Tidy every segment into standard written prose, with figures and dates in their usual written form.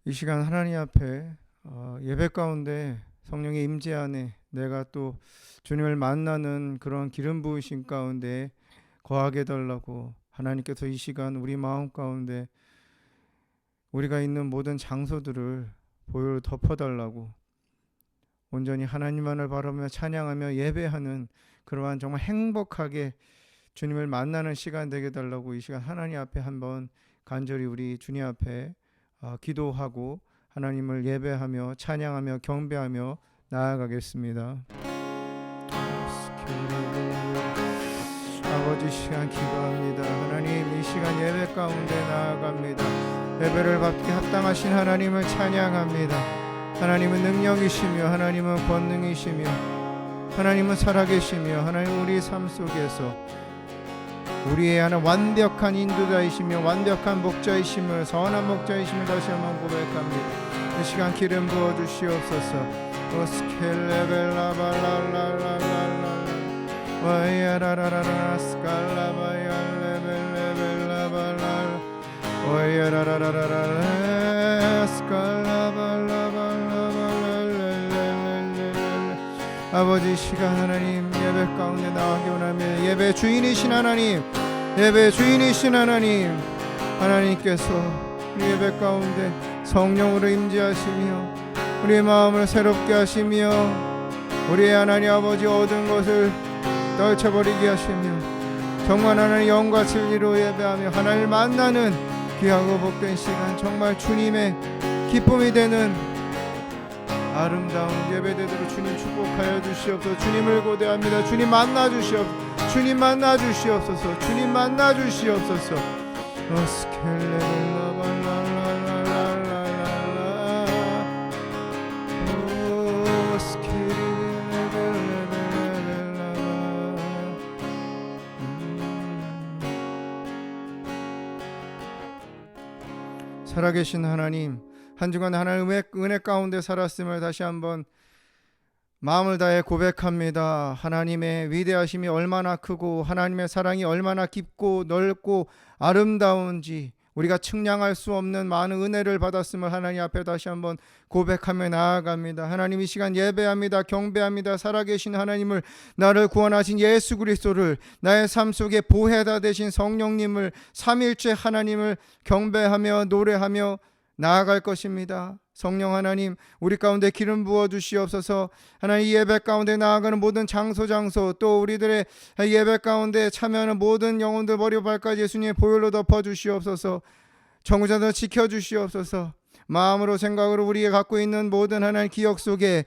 이 시간 하나님 앞에 예배 가운데 성령의 임재 안에 내가 또 주님을 만나는 그런 기름 부으심 가운데 거하게 해달라고 하나님께서 이 시간 우리 마음 가운데 우리가 있는 모든 장소들을 보혈로 덮어달라고 온전히 하나님만을 바라보며 찬양하며 예배하는 그러한 정말 행복하게 주님을 만나는 시간 되게 해달라고 이 시간 하나님 앞에 한번 간절히 우리 주님 앞에 기도하고 하나님을 예배하며 찬양하며 경배하며 나아가겠습니다. 아버지 시간 기도합니다. 하나님 이 시간 예배 가운데 나아갑니다. 예배를 받기 합당하신 하나님을 찬양합니다. 하나님은 능력이시며 하나님은 권능이시며 하나님은 살아계시며 하나님 우리 삶 속에서 우리의 하나 완벽한 인도자이시며 완벽한 목자이심을 선한 목자이심을 다시 한번 고백합니다. 이 시간 기름 부어 주시옵소서. 오스켈레벨라발랄랄랄랄라 와이야라라라라 스칼라바얄레벨레벨라발랄 와이야라라라라 스칼라발라발라발랄랄랄랄 아버지 시간 하나님 예배 가운데 나가기 원하며 예배 주인이신 하나님 예배 주인이신 하나님 하나님께서 우리 예배 가운데 성령으로 임재하시며 우리의 마음을 새롭게 하시며 우리의 하나님 아버지 얻은 것을 떨쳐버리게 하시며 정말 하나님 영과 진리로 예배하며 하나님을 만나는 귀하고 복된 시간 정말 주님의 기쁨이 되는 아름다운 예배되도록 주님 축복하여 주시옵소서. 주님을 고대합니다. 주님 만나 주시옵소서. 주님 만나 주시옵소서. 주님 만나 주시옵소서. 살아계신 하나님 한 주간 하나님의 은혜 가운데 살았음을 다시 한번 마음을 다해 고백합니다. 하나님의 위대하심이 얼마나 크고 하나님의 사랑이 얼마나 깊고 넓고 아름다운지 우리가 측량할 수 없는 많은 은혜를 받았음을 하나님 앞에 다시 한번 고백하며 나아갑니다. 하나님 이 시간 예배합니다. 경배합니다. 살아계신 하나님을 나를 구원하신 예수 그리스도를 나의 삶 속에 보혜다 되신 성령님을 삼일째 하나님을 경배하며 노래하며 나아갈 것입니다. 성령 하나님 우리 가운데 기름 부어 주시옵소서. 하나님 예배 가운데 나아가는 모든 장소 또 우리들의 예배 가운데 참여하는 모든 영혼들 머리 발까지 예수님의 보혈로 덮어 주시옵소서. 정죄자들 지켜 주시옵소서. 마음으로 생각으로 우리가 갖고 있는 모든 하나님 기억 속에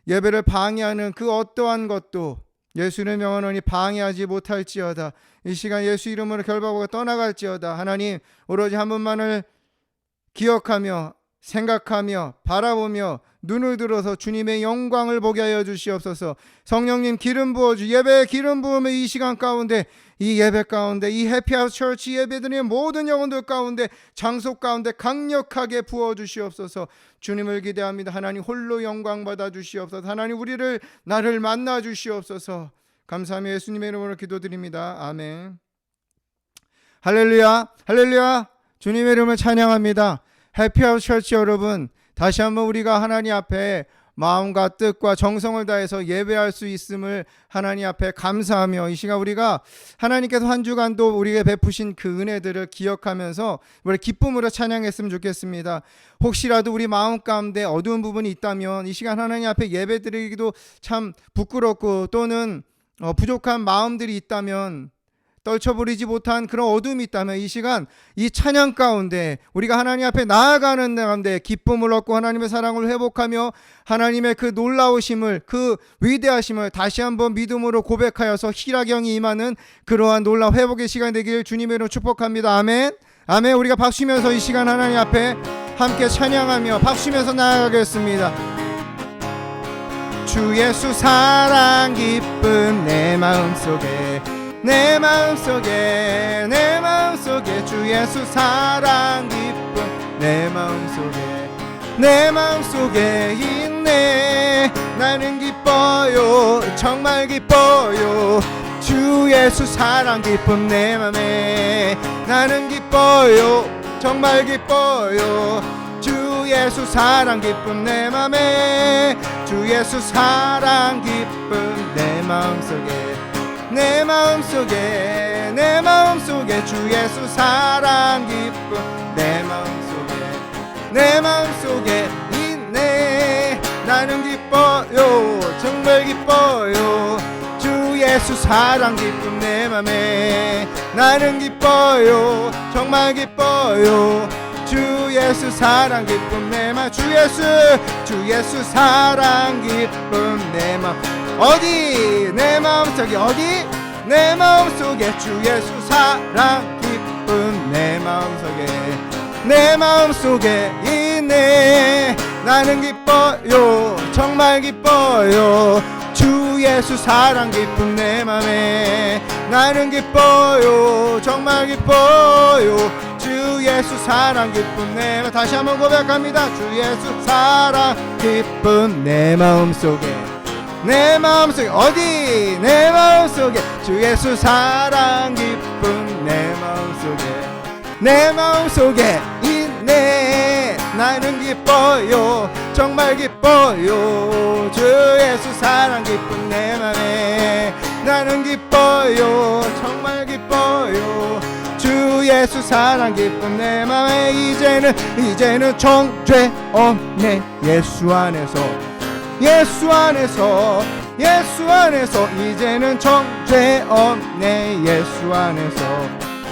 예배를 방해하는 그 어떠한 것도 예수를 명하노니 방해하지 못할지어다. 이 시간 예수 이름으로 결박하고 떠나갈지어다. 하나님 오로지 한 분만을 기억하며 생각하며 바라보며 눈을 들어서 주님의 영광을 보게 하여 주시옵소서. 성령님 기름 부어주 예배에 기름 부으며 이 시간 가운데 이 예배 가운데 이 해피하우스 처치 예배드리는 모든 영혼들 가운데 장소 가운데 강력하게 부어주시옵소서. 주님을 기대합니다. 하나님 홀로 영광 받아 주시옵소서. 하나님 우리를 나를 만나 주시옵소서. 감사하며 예수님의 이름으로 기도드립니다. 아멘. 할렐루야 할렐루야. 주님의 이름을 찬양합니다. 해피하우스 처치 여러분 다시 한번 우리가 하나님 앞에 마음과 뜻과 정성을 다해서 예배할 수 있음을 하나님 앞에 감사하며 이 시간 우리가 하나님께서 한 주간도 우리에게 베푸신 그 은혜들을 기억하면서 우리 기쁨으로 찬양했으면 좋겠습니다. 혹시라도 우리 마음 가운데 어두운 부분이 있다면 이 시간 하나님 앞에 예배 드리기도 참 부끄럽고 또는 부족한 마음들이 있다면 떨쳐버리지 못한 그런 어둠이 있다면 이 시간 이 찬양 가운데 우리가 하나님 앞에 나아가는 가운데 기쁨을 얻고 하나님의 사랑을 회복하며 하나님의 그 놀라우심을 그 위대하심을 다시 한번 믿음으로 고백하여서 희락영이 임하는 그러한 놀라운 회복의 시간이 되기를 주님의 이름으로 축복합니다. 아멘. 아멘. 우리가 박수면서 이 시간 하나님 앞에 함께 찬양하며 박수면서 나아가겠습니다. 주 예수 사랑 기쁨 내 마음속에 내 마음속에 주 예수 사랑 기쁨 내 마음속에 있네. 나는 기뻐요 정말 기뻐요 주 예수 사랑 기쁨 내 맘에 나는 기뻐요 정말 기뻐요 주 예수 사랑 기쁨 내 맘에 주 예수 사랑 기쁨 내 마음속에 내 마음속에 내 마음속에 주 예수 사랑 기쁨 내 마음속에 있네 나는 기뻐요 정말 기뻐요 주 예수 사랑 기쁨 내 맘에 나는 기뻐요 정말 기뻐요 주 예수 사랑 기쁨 내 맘 주 예수 사랑 기쁨 내 맘 어디 내 마음속에 어디 내 마음속에 주 예수 사랑 기쁨 내 마음속에 있네 나는 기뻐요 정말 기뻐요 주 예수 사랑 기쁨 내 맘에 나는 기뻐요 정말 기뻐요 주 예수 사랑 기쁨 내 맘 다시 한번 고백합니다 주 예수 사랑 기쁨 내 마음속에 어디 내 마음속에 주 예수 사랑 기쁨 내 마음속에 있네 나는 기뻐요 정말 기뻐요 주 예수 사랑 기쁨 내 맘에 나는 기뻐요 정말 기뻐요 주 예수 사랑 기쁨 내 맘에 이제는 정죄 없네 예수 안에서 이제는 정죄 없네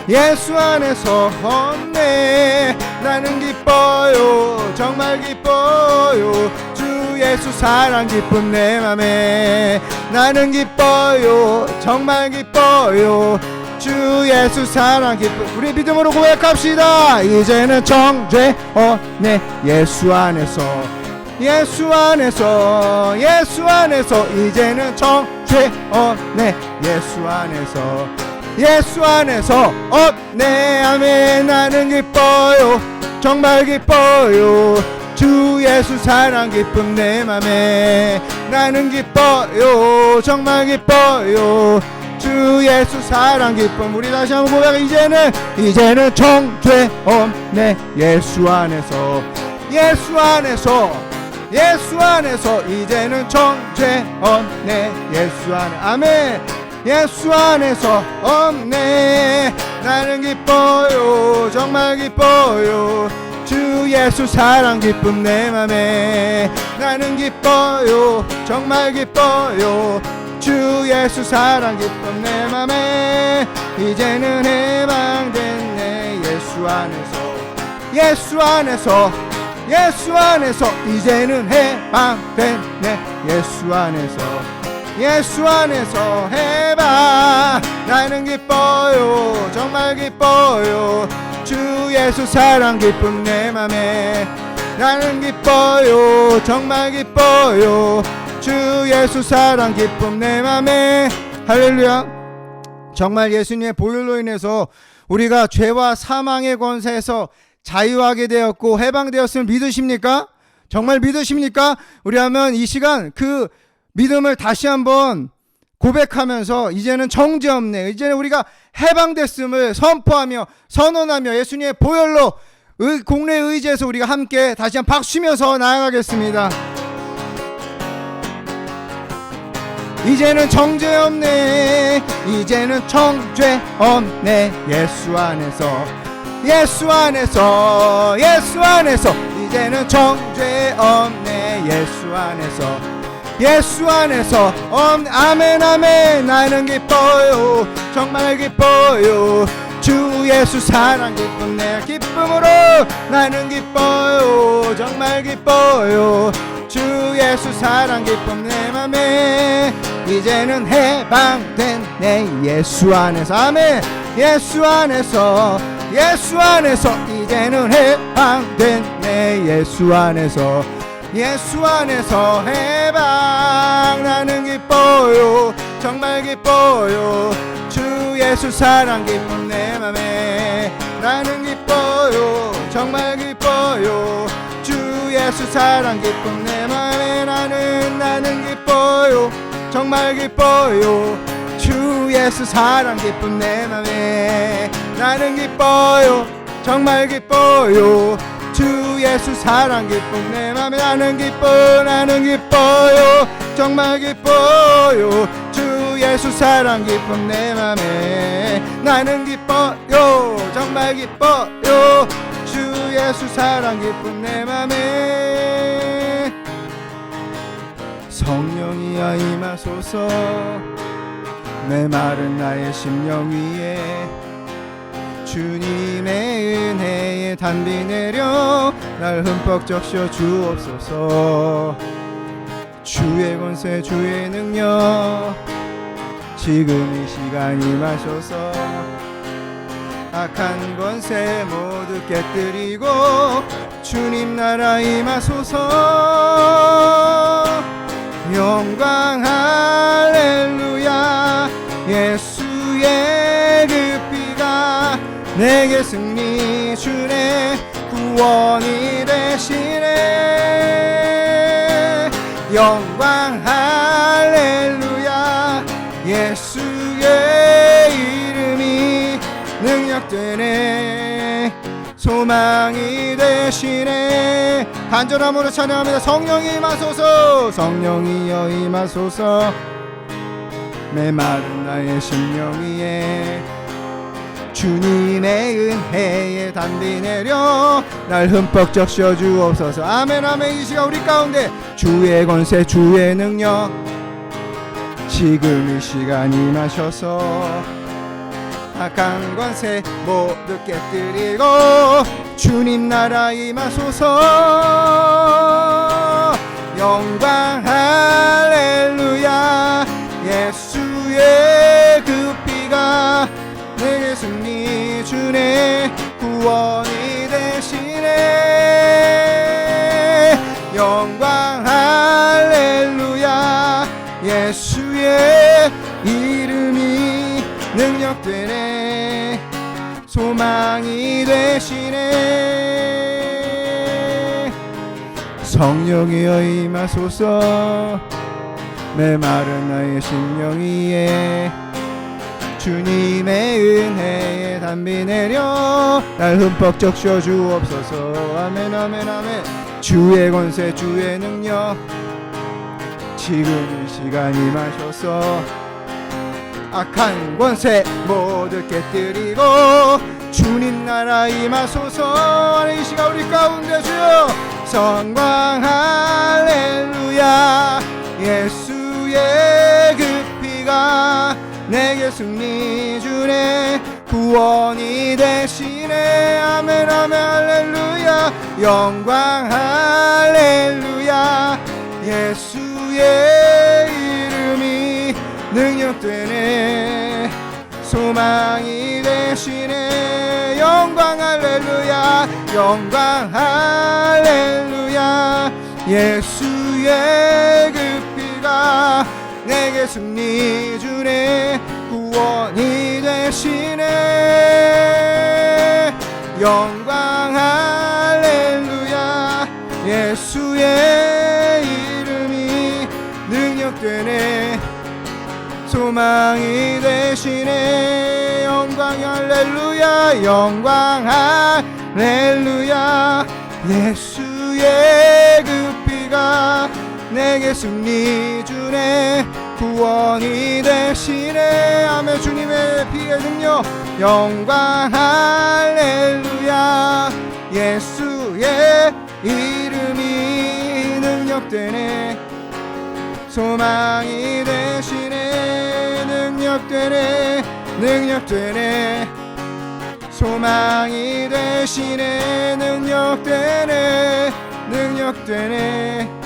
예수 안에서 없네 나는 기뻐요 정말 기뻐요 주 예수 사랑 기쁨 내 맘에 나는 기뻐요 정말 기뻐요 주 예수 사랑 기쁨 우리 믿음으로 고백합시다 이제는 정죄 없네 예수 안에서 이제는 정죄 없네 예수 안에서 없네 아멘 나는 기뻐요 정말 기뻐요 주 예수 사랑 기쁨 내 맘에 나는 기뻐요 정말 기뻐요 주 예수 사랑 기쁨 우리 다시 한번 고백해 이제는 정죄 없네 예수 안에서 이제는 정죄 없네 예수 안에 아멘 예수 안에서 없네 나는 기뻐요 정말 기뻐요 주 예수 사랑 기쁨 내 맘에 나는 기뻐요 정말 기뻐요 주 예수 사랑 기쁨 내 맘에 이제는 해방됐네 예수 안에서 이제는 해방됐네 예수 안에서 해방 나는 기뻐요 정말 기뻐요 주 예수 사랑 기쁨 내 맘에 나는 기뻐요 정말 기뻐요 주 예수 사랑 기쁨 내 맘에 할렐루야 정말 예수님의 보혈로 인해서 우리가 죄와 사망의 권세에서 자유하게 되었고 해방되었음을 믿으십니까? 정말 믿으십니까? 우리 하면 이 시간 그 믿음을 다시 한번 고백하면서 이제는 정죄 없네 이제는 우리가 해방됐음을 선포하며 선언하며 예수님의 보혈로 공로에 의지해서 우리가 함께 다시 한번 박수치면서 나아가겠습니다. 이제는 정죄 없네 이제는 정죄 없네 예수 안에서 이제는 정죄 없네 예수 안에서 아멘 아멘 나는 기뻐요 정말 기뻐요 주 예수 사랑 기쁨 내 기쁨으로 나는 기뻐요 정말 기뻐요 주 예수 사랑 기쁨 내 맘에 이제는 해방된 내 예수 안에서 아멘 예수 안에서 이제는 해방된 내 예수 안에서 해방 나는 기뻐요 정말 기뻐요 주 예수 사랑 기쁨 내 맘에 나는 기뻐요 정말 기뻐요 주 예수 사랑 기쁨 내 맘에 나는 기뻐요 정말 기뻐요 주 예수 사랑 기쁨 내 맘에 나는 기뻐요 정말 기뻐요 주 예수 사랑 기쁨 내 맘에 나는 기뻐요 정말 기뻐요 주 예수 사랑 기쁨 내 맘에 나는 기뻐요 정말 기뻐요 주 예수 사랑 기쁨 내 맘에 성령이여 임하소서 메마른 나의 심령 위에 주님의 은혜에 단비 내려 날 흠뻑 적셔 주옵소서 주의 권세 주의 능력 지금 이 시간 임하소서 악한 권세 모두 깨뜨리고 주님 나라 임하소서 영광 할렐루야 예수의 그 피가 내게 승리 주네 구원이 되시네 영광 할렐루야 예수의 이름이 능력되네 소망이 되시네 간절함으로 찬양합니다. 성령이 임하소서 성령이여 임하소서 메마른 나의 심령 위에 주님의 은혜에 단비 내려 날 흠뻑 적셔 주옵소서 아멘 아멘 이 시간 우리 가운데 주의 권세 주의 능력 지금 이 시간 임하셔서 악한 권세 모두 깨뜨리고 주님 나라 임하소서 영광 할렐루야 예수의 그 피가 내게 승리 주네 구원이 되시네 영광 할렐루야 예수의 이름이 능력되네 소망이 되시네 성령이여 임하소서 메마른 나의 심령 위에 주님의 은혜에 단비 내려 날 흠뻑 적셔 주옵소서 아멘 아멘 아멘 주의 권세 주의 능력 지금 이 시간 임하셔서 악한 권세 모두 깨뜨리고 주님 나라 임하소서 이 시간 우리 가운데 주여 성광 할렐루야 예수의 그 피가 내게 승리 주네 구원이 되시네 아멘 아멘 할렐루야 영광 할렐루야 예수의 이름이 능력되네 소망이 되시네 영광 할렐루야 영광 할렐루야 예수의 그 피가 내게 승리 주네 구원이 되시네 영광 할렐루야 예수의 이름이 능력되네 소망이 되시네 영광 할렐루야 영광 할렐루야 예수의 그 피가 내게 승리 주네 구원이 되시네 아멘 주님의 피의 능력 영광 할렐루야 예수의 이름이 능력되네 소망이 되시네 능력되네 능력되네 소망이 되시네 능력되네 능력되네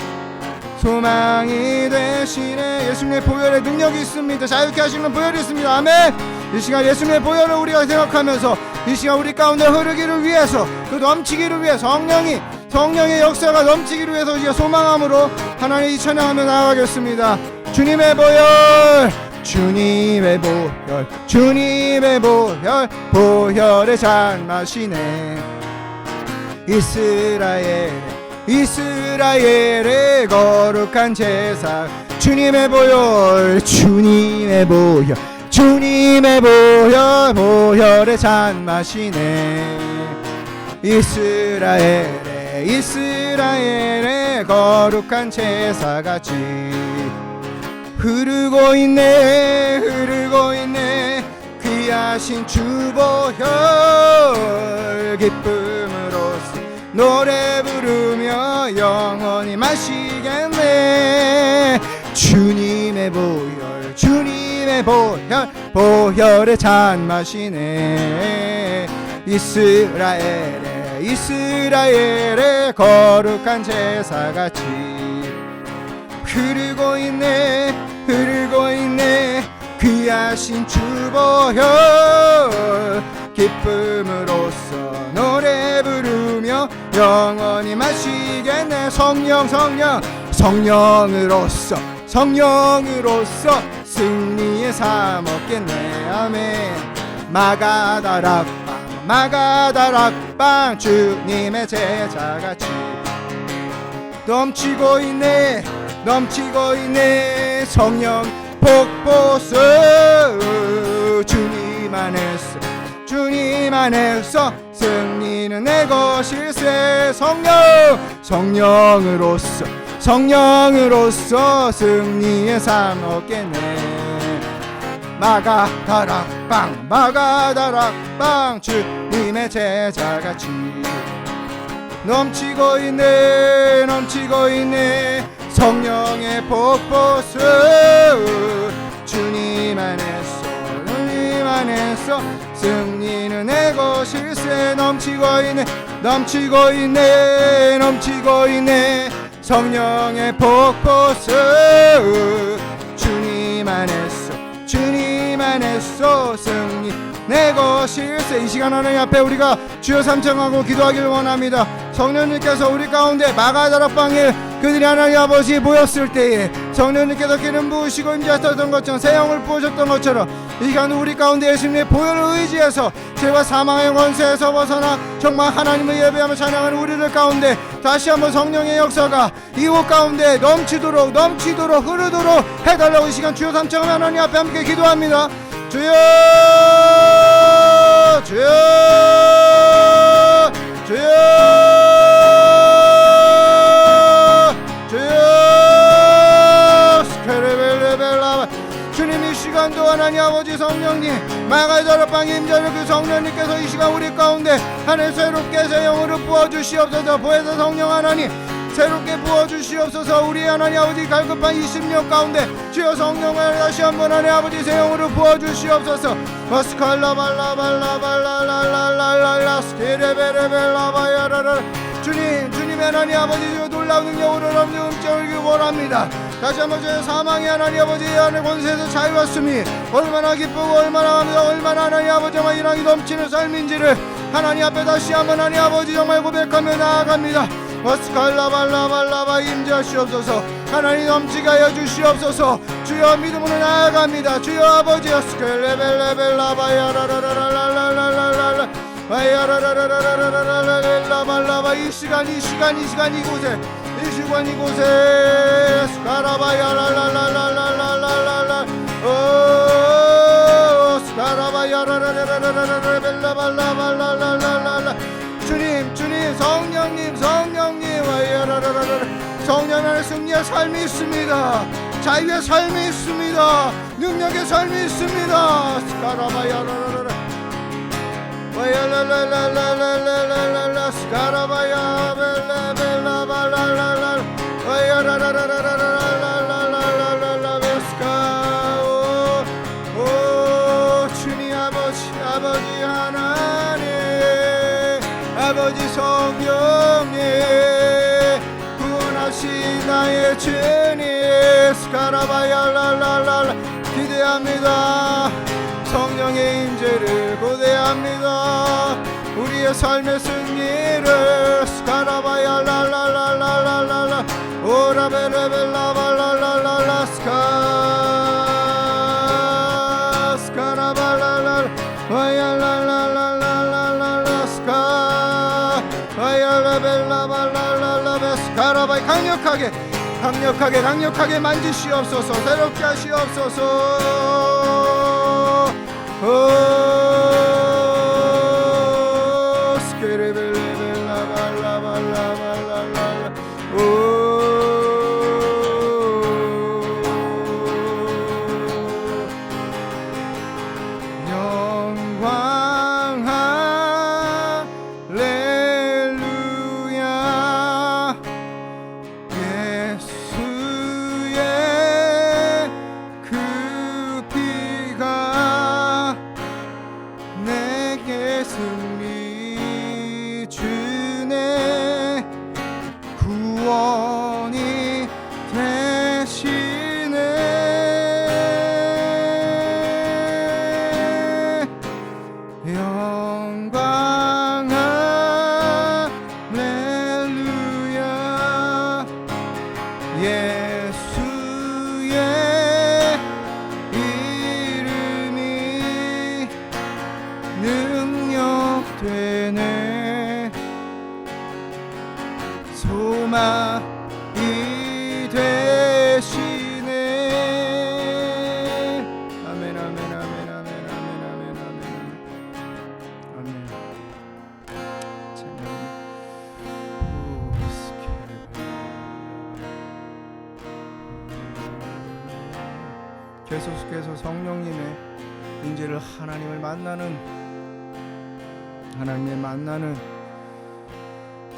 소망이 되시네 예수님의 보혈의 능력이 있습니다 자유케 하시는 보혈이 있습니다 아멘 이 시간 예수님의 보혈을 우리가 생각하면서 이 시간 우리 가운데 흐르기를 위해서 그 넘치기를 위해 성령의 역사가 넘치기를 위해서 우리가 소망함으로 하나님 이 찬양하며 나아가겠습니다 주님의 보혈 주님의 보혈 주님의 보혈 보혈의 잔맛이네 이스라엘의 거룩한 제사 주님의 보혈 주님의 보혈 주님의 보혈 보혈의 잔맛이네 이스라엘의 거룩한 제사같이 흐르고 있네 귀하신 주보혈 기쁨으로써 노래 부르며 영원히 마시겠네 주님의 보혈 보혈의 잔 마시네 이스라엘의 거룩한 제사같이 흐르고 있네 귀하신 주보혈 기쁨으로써 노래 부르며 영원히 마시겠네 성령으로써 승리의 삶 얻겠네 아멘 마가다락방 주님의 제자같이 넘치고 있네 성령 폭포수 주님 안에서 승리는 내 것일세 성령으로서 승리의 삶 얻겠네 마가다락방 주님의 제자같이 넘치고 있네 성령의 폭포수 주님 안에서 승리는 내 것일세 넘치고 있네 성령의 폭포수 주님 안에서 승리 내 것일세 이 시간 하나님 앞에 우리가 주여 삼창하고 기도하기를 원합니다 성령님께서 우리 가운데 마가다락방에 그들이 하나님 아버지 모였을 때에 성령님께서 기름 부으시고 임재하셨던 것처럼 새 영을 부으셨던 것처럼 이 시간 우리 가운데 예수님의 보혈을 의지해서 죄와 사망의 권세에서 벗어나 정말 하나님을 예배하며 찬양하는 우리들 가운데 다시 한번 성령의 역사가 이곳 가운데 넘치도록 흐르도록 해달라고 이 시간 주여 삼창하며 하나님 앞에 함께 기도합니다 주여 주님 이 시간도 하나님 아버지 성령님 마가다락방 임재하는 그 성령님께서 이 시간 우리 가운데 하늘 새롭게 새 영으로 부어주시옵소서 보혜사 성령 하나님 새롭게 부어주시옵소서 우리 하나님 아버지 갈급한 20년 가운데 주여 성령을 다시 한번 하나님 아버지 새 영으로 부어주시옵소서 마스칼라발라발라발라랄랄랄라 스케레베레벨라바야라라 주님 하나님 아버지 주여 놀라운 능력으로 여러분의 음성을 원합니다 다시 한번 저의 사망의 하나님 아버지 안의 권세에서 자유했음이 얼마나 기쁘고 얼마나 감사하고 얼마나 하나님 아버지 정말 일하기 넘치는 삶인지를 하나님 앞에 다시 한번 하나님 아버지 정말 고백하며 나아갑니다 와스칼라발라발라바 임재하시옵소서 하나님 넘치게 하여 주시옵소서 주여 믿음으로 나아갑니다 주여 아버지 스켈레벨레벨라바야라라라라라라라라 바야라라라라라라라라라라라라 이 시간 이곳에 스카라바야라라라라라라라라 오 스카라바야라라라라라라라라라라라 주님 성령님 성령 안에 승리의 삶이 있습니다 자유의 삶이 있습니다 능력의 삶이 있습니다 스카라바야라라라 바야라라라라라라라라 스카라바야 벨라벨라발라랄라 바야라라라라라라라라라라 오 주님 아버지 하나님 아버지 성령님 구원하신 나의 주님 스카라바야랄랄랄라 기대합니다 성령의 임재를 고대합니다 우리의 삶의 승리를 스카라바야랄랄랄랄랄라 오라베레벨라발랄랄라 스카라발랄랄라 와야랄랄랄랄랄라 스카라벨라발랄랄라 스카라바이 강력하게 만지시옵소서 새롭게 하시옵소서 스케레벨레 악의 승리 주네 구원이 되시네 영광 할렐루야 예수의 이름이 능력되네 소망이 되시네 아멘 아멘 아멘 아멘 아멘 아멘 아멘 아멘 계속해서 성령님의 임재를 하나님을 만나는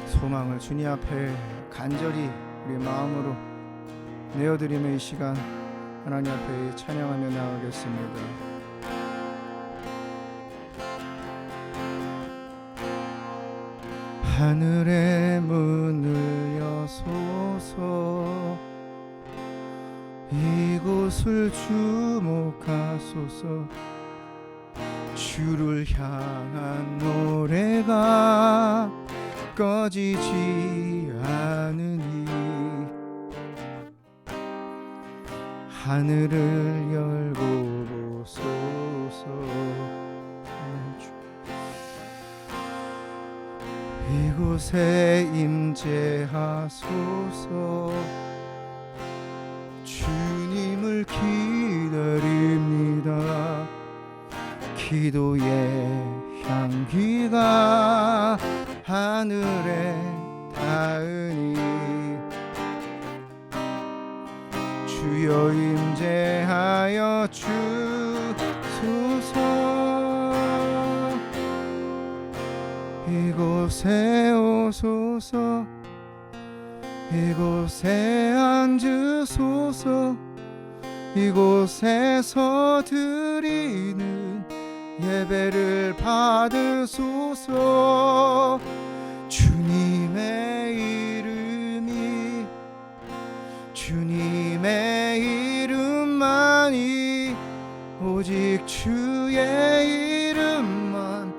소망을 주님 앞에 간절히 우리 마음으로 내어드리는 이 시간 하나님 앞에 찬양하며 나아가겠습니다. 하늘의 문을 여소서 이곳을 주목하소서 주를 향한 노래가 꺼지지 않으니 하늘을 열고 보소서 이곳에 임재하소서 주님을 기다립니다 기도의 향기가 하늘에 닿으니 주여 임재하여 주소서 이곳에 오소서 이곳에 앉으소서 이곳에서 드리는 예배를 받으소서 주님의 이름만이 오직 주의 이름만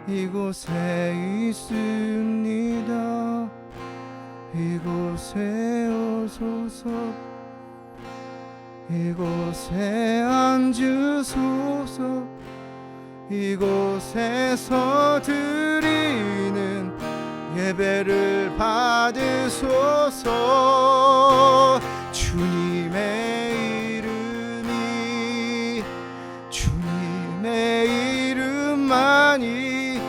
이곳에 있습니다 이곳에 오소서 이곳에 앉으소서 이곳에서 드리는 예배를 받으소서 주님의 이름만이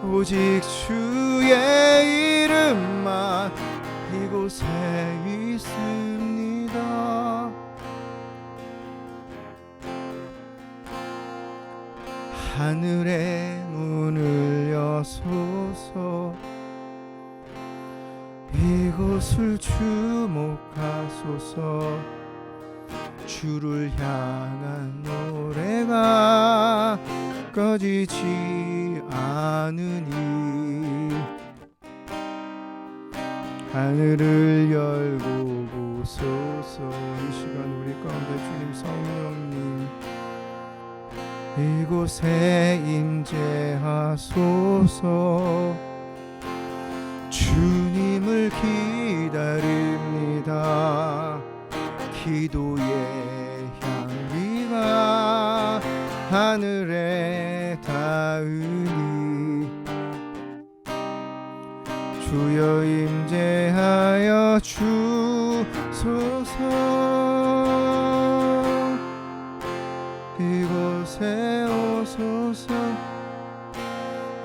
오직 주의 이름만 이곳에 있습니다 하늘의 문을 여소서 이곳을 주목하소서 주를 향한 노래가 꺼지지 않으니 하늘을 열고 보소서 이 시간 우리 가운데 주님 성령님 이곳에 임재하소서 주님을 기다립니다 기도의 향기가 하늘에 닿으니 주여 임재하여 주소서 이곳에 오소서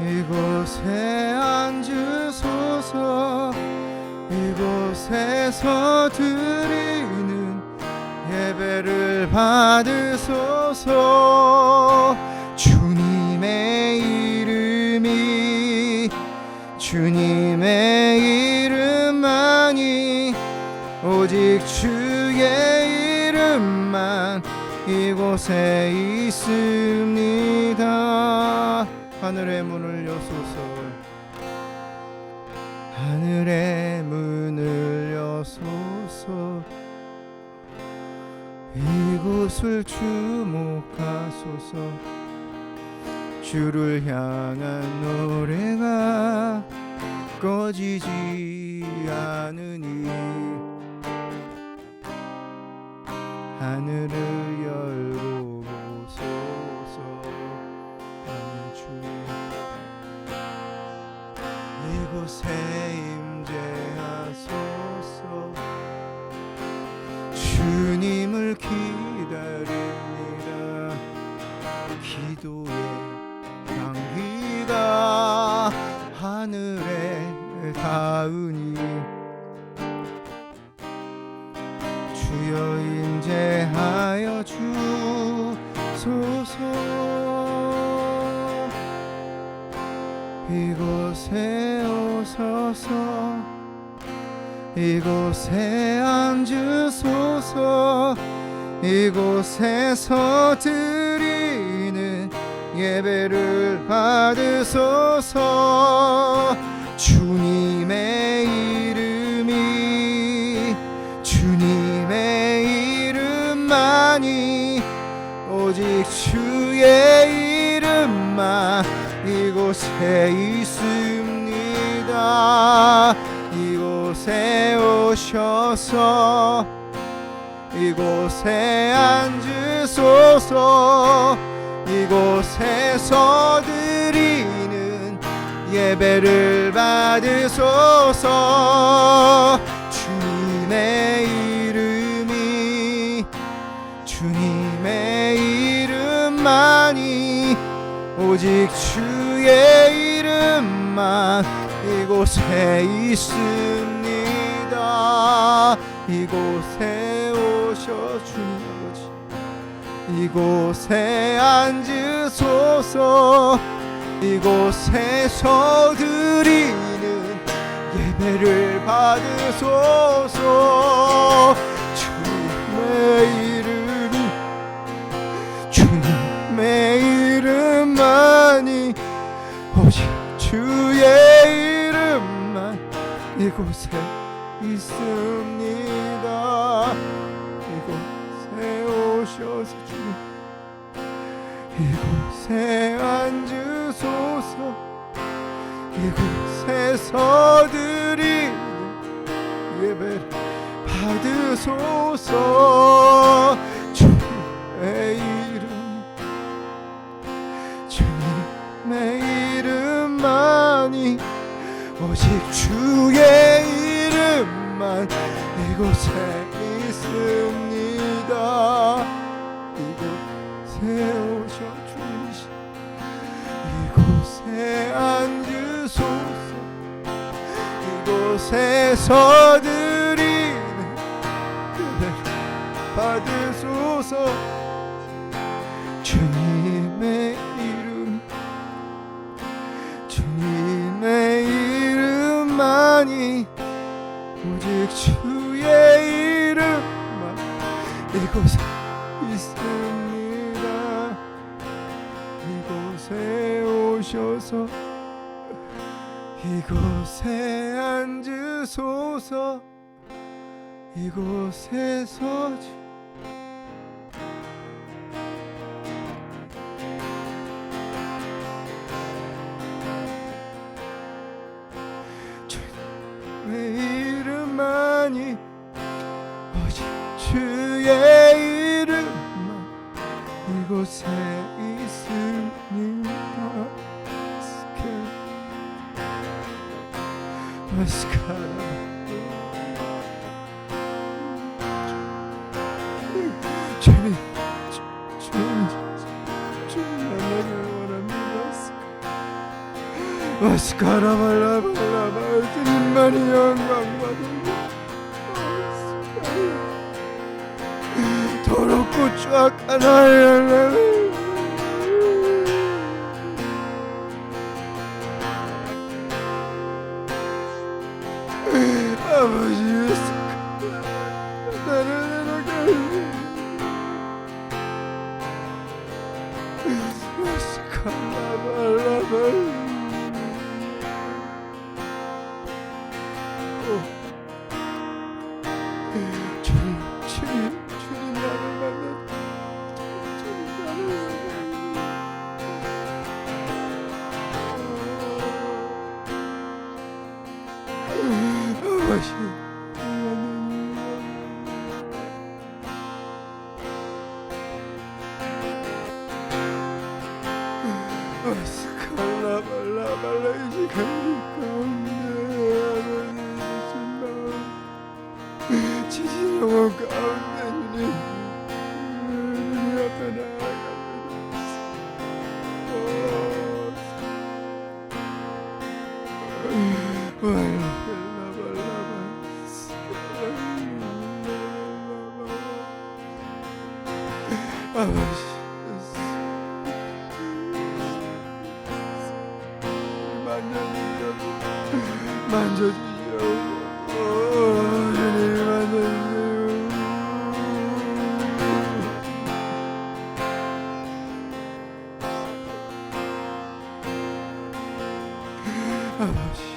이곳에 앉으소서 이곳에서 드리는 예배를 받으소서 주님의 이름만이 오직 주의 이름만 이곳에 있습니다 하늘의 문을 여소서. 하늘의 문을 여소서. 이곳을 주목하소서. 주를 향한 노래가 꺼지지 않으니 하늘을 열고 보소서. 주 이곳에 임재하소서. 주님을 기다립니다. 기도의 향기가 하늘에 닿으니 주여 임재하여 주소서. 이곳에 오소서. 이곳에 앉으소서. 이곳에서 드리는 예배를 받으소서. 주님의 이름이 주님의 이름만이 오직 주의 이름만 이곳에 있습니다. 이곳에 오셔서 이곳에 앉으소서. 이곳에서 드리는 예배를 받으소서. 주님의 이름이 주님의 이름만이 오직 주의 이름만 이곳에 있습니다. 이곳에 오셔 주님 아버지. 이곳에 앉으소서. 이곳에서 드리는 예배를 받으소서. 주님의 이름이 주님의 이름만이 오직 주의 이름만 이곳에 있습니다. 이곳에 오셔서 주님 이곳에 앉으소서. 이곳에서 드리는 예배를 받으소서. 주님의 이름 주님의 이름만이 오직 주의 이름만 이곳에 있습니다. 이곳에 오셔 주님 이곳에 앉으소서. 이곳에서 드리는 예배를 받으소서. 주님의 이름 주님의 이름만이 오직 주의 이름만 이곳에 있습니다. 이곳에 오셔서 이곳에 앉으소서. 이곳에서 주님의 이름만이 오직 주의 이름만 이곳에 있습니다. 마스카라 주님 만나기를 원합니다. 마스카라 발라발라발 주님만이 영광 받으며 더럽고 쫙한 하늘을 아버지 나를 이렇게 마스카라 발라발 지진 영혼 가운데 주님 앞에 나아갑니다. 만져주시오. 주님 만져주세요. 아버지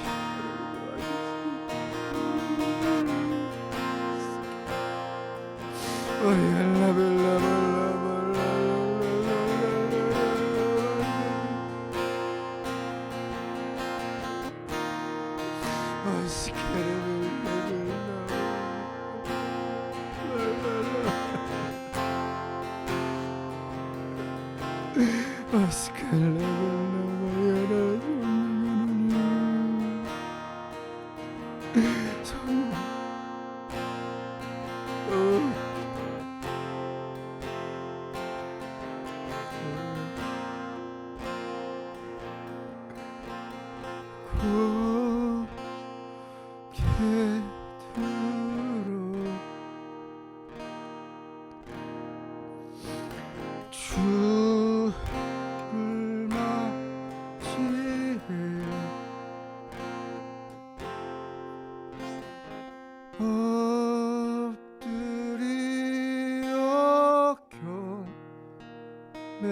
엎드려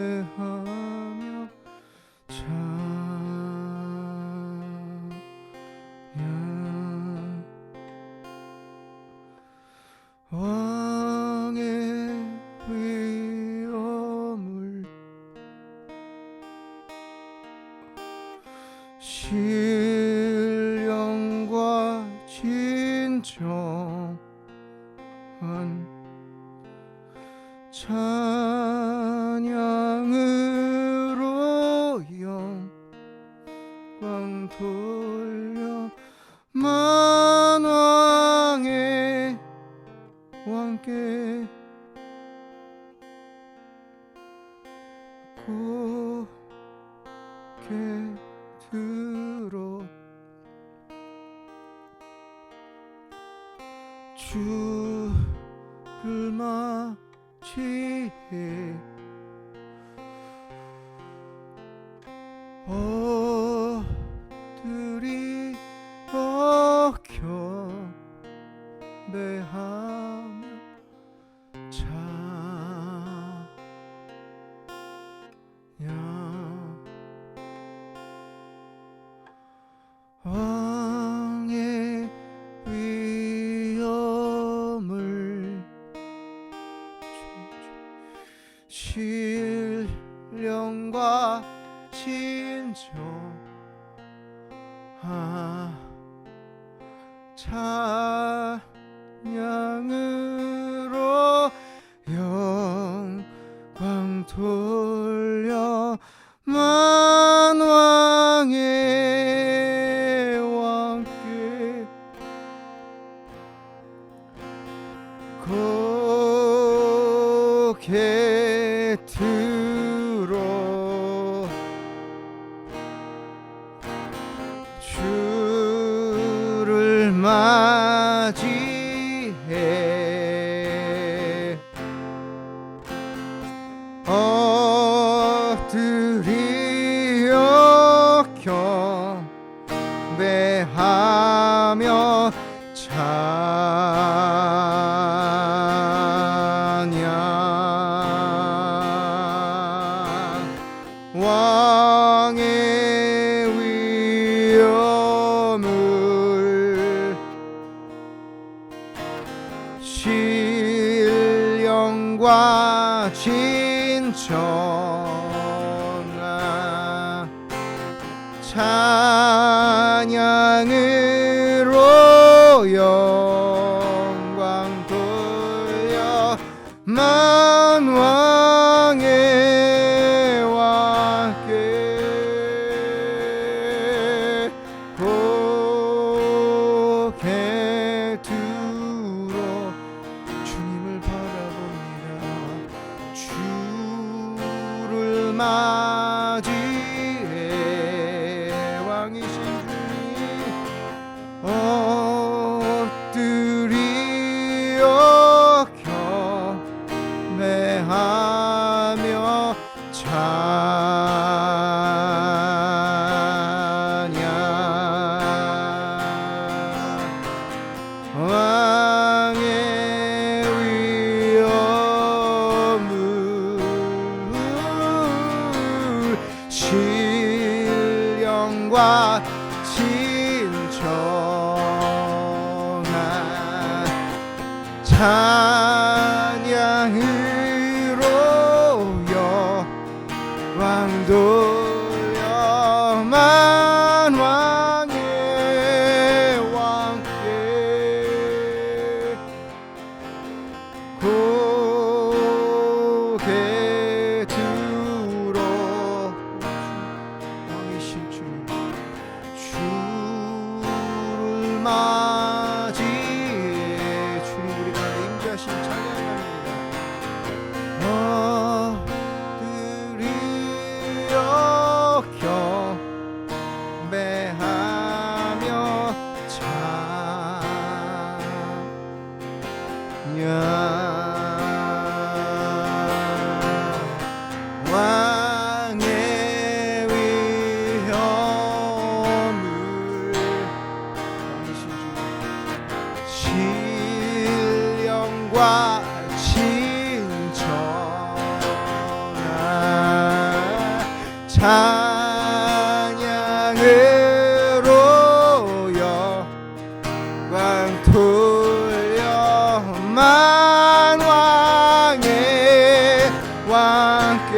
경배하며 찬양 왕의 위엄을 신령과 진정한 찬양으로 영광 돌려 만왕의 왕께 고개 들어 주를 맞이해 엎드리어 경배하며 찬양 왕의 위엄을 신령과 진정한 찬양으로 영광 돌려 만왕의 왕께 고개 들어 주를 맞이해 엎드리어 경배하며 찬양 왕의 위엄을 신령과 진정한 찬양으로 영광 돌려 만왕의 왕께 신령과 진정한 찬양으로 영광 돌려 만왕의 왕께 고개 들어 왕이신 주님 주를 맞이해 주님 우리 가운데 임재하신 찬양합니다. 엎드려 경배하며 왕의 위엄을 신령과 진정한 찬양으로 영광 돌려 만왕의 왕께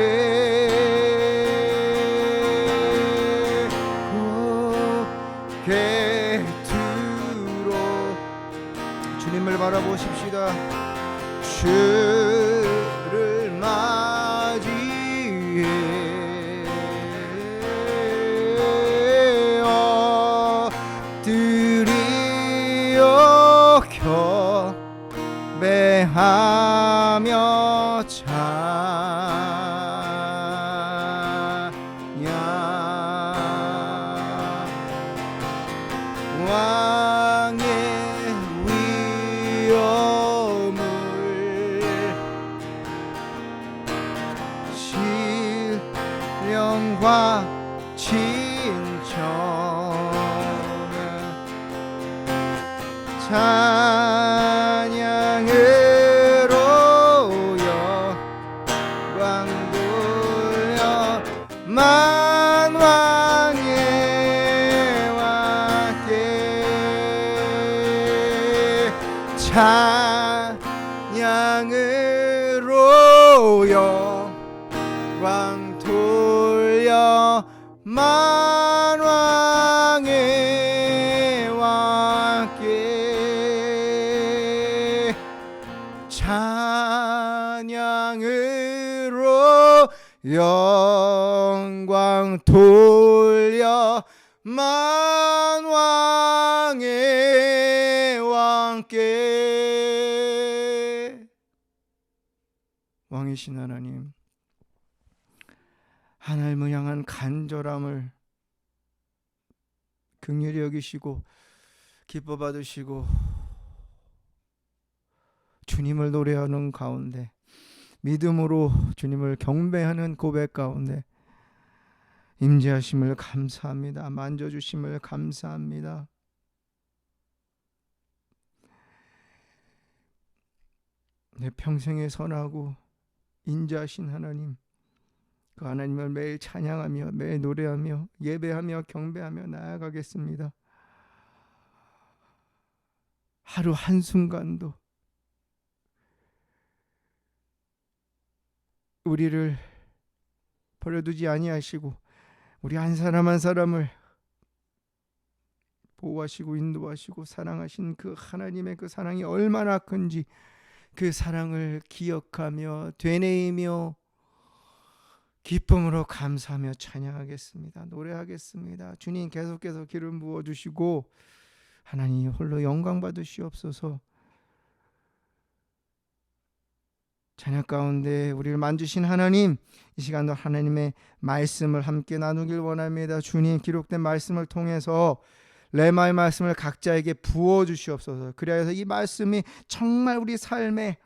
고개 들어 주님을 바라보십시다. 주를 맞이해 엎드려 경배하며 왕의 위엄을 신령과 진정한 찬양으로 영광 돌려 만왕의 왕께 찬양으로 영광 돌려 만왕의 왕께 찬양으로 영광 돌려 만왕의 왕께. 왕이신 하나님, 하나님을 향한 간절함을 긍휼히 여기시고 기뻐 받으시고 주님을 노래하는 가운데 믿음으로 주님을 경배하는 고백 가운데 임재하심을 감사합니다. 만져주심을 감사합니다. 내 평생에 선하고 인자하신 하나님, 그 하나님을 매일 찬양하며 매일 노래하며 예배하며 경배하며 나아가겠습니다. 하루 한순간도 우리를 버려두지 아니하시고 우리 한 사람 한 사람을 보호하시고 인도하시고 사랑하신 그 하나님의 그 사랑이 얼마나 큰지 그 사랑을 기억하며 되뇌이며 기쁨으로 감사하며 찬양하겠습니다. 노래하겠습니다. 주님 계속해서 기름 부어주시고 하나님 홀로 영광 받으시옵소서. 찬양 가운데 우리를 만지신 하나님, 이 시간도 하나님의 말씀을 함께 나누길 원합니다. 주님 기록된 말씀을 통해서 레마의 말씀을 각자에게 부어주시옵소서. 그래야 해서 이 말씀이 정말 우리 삶의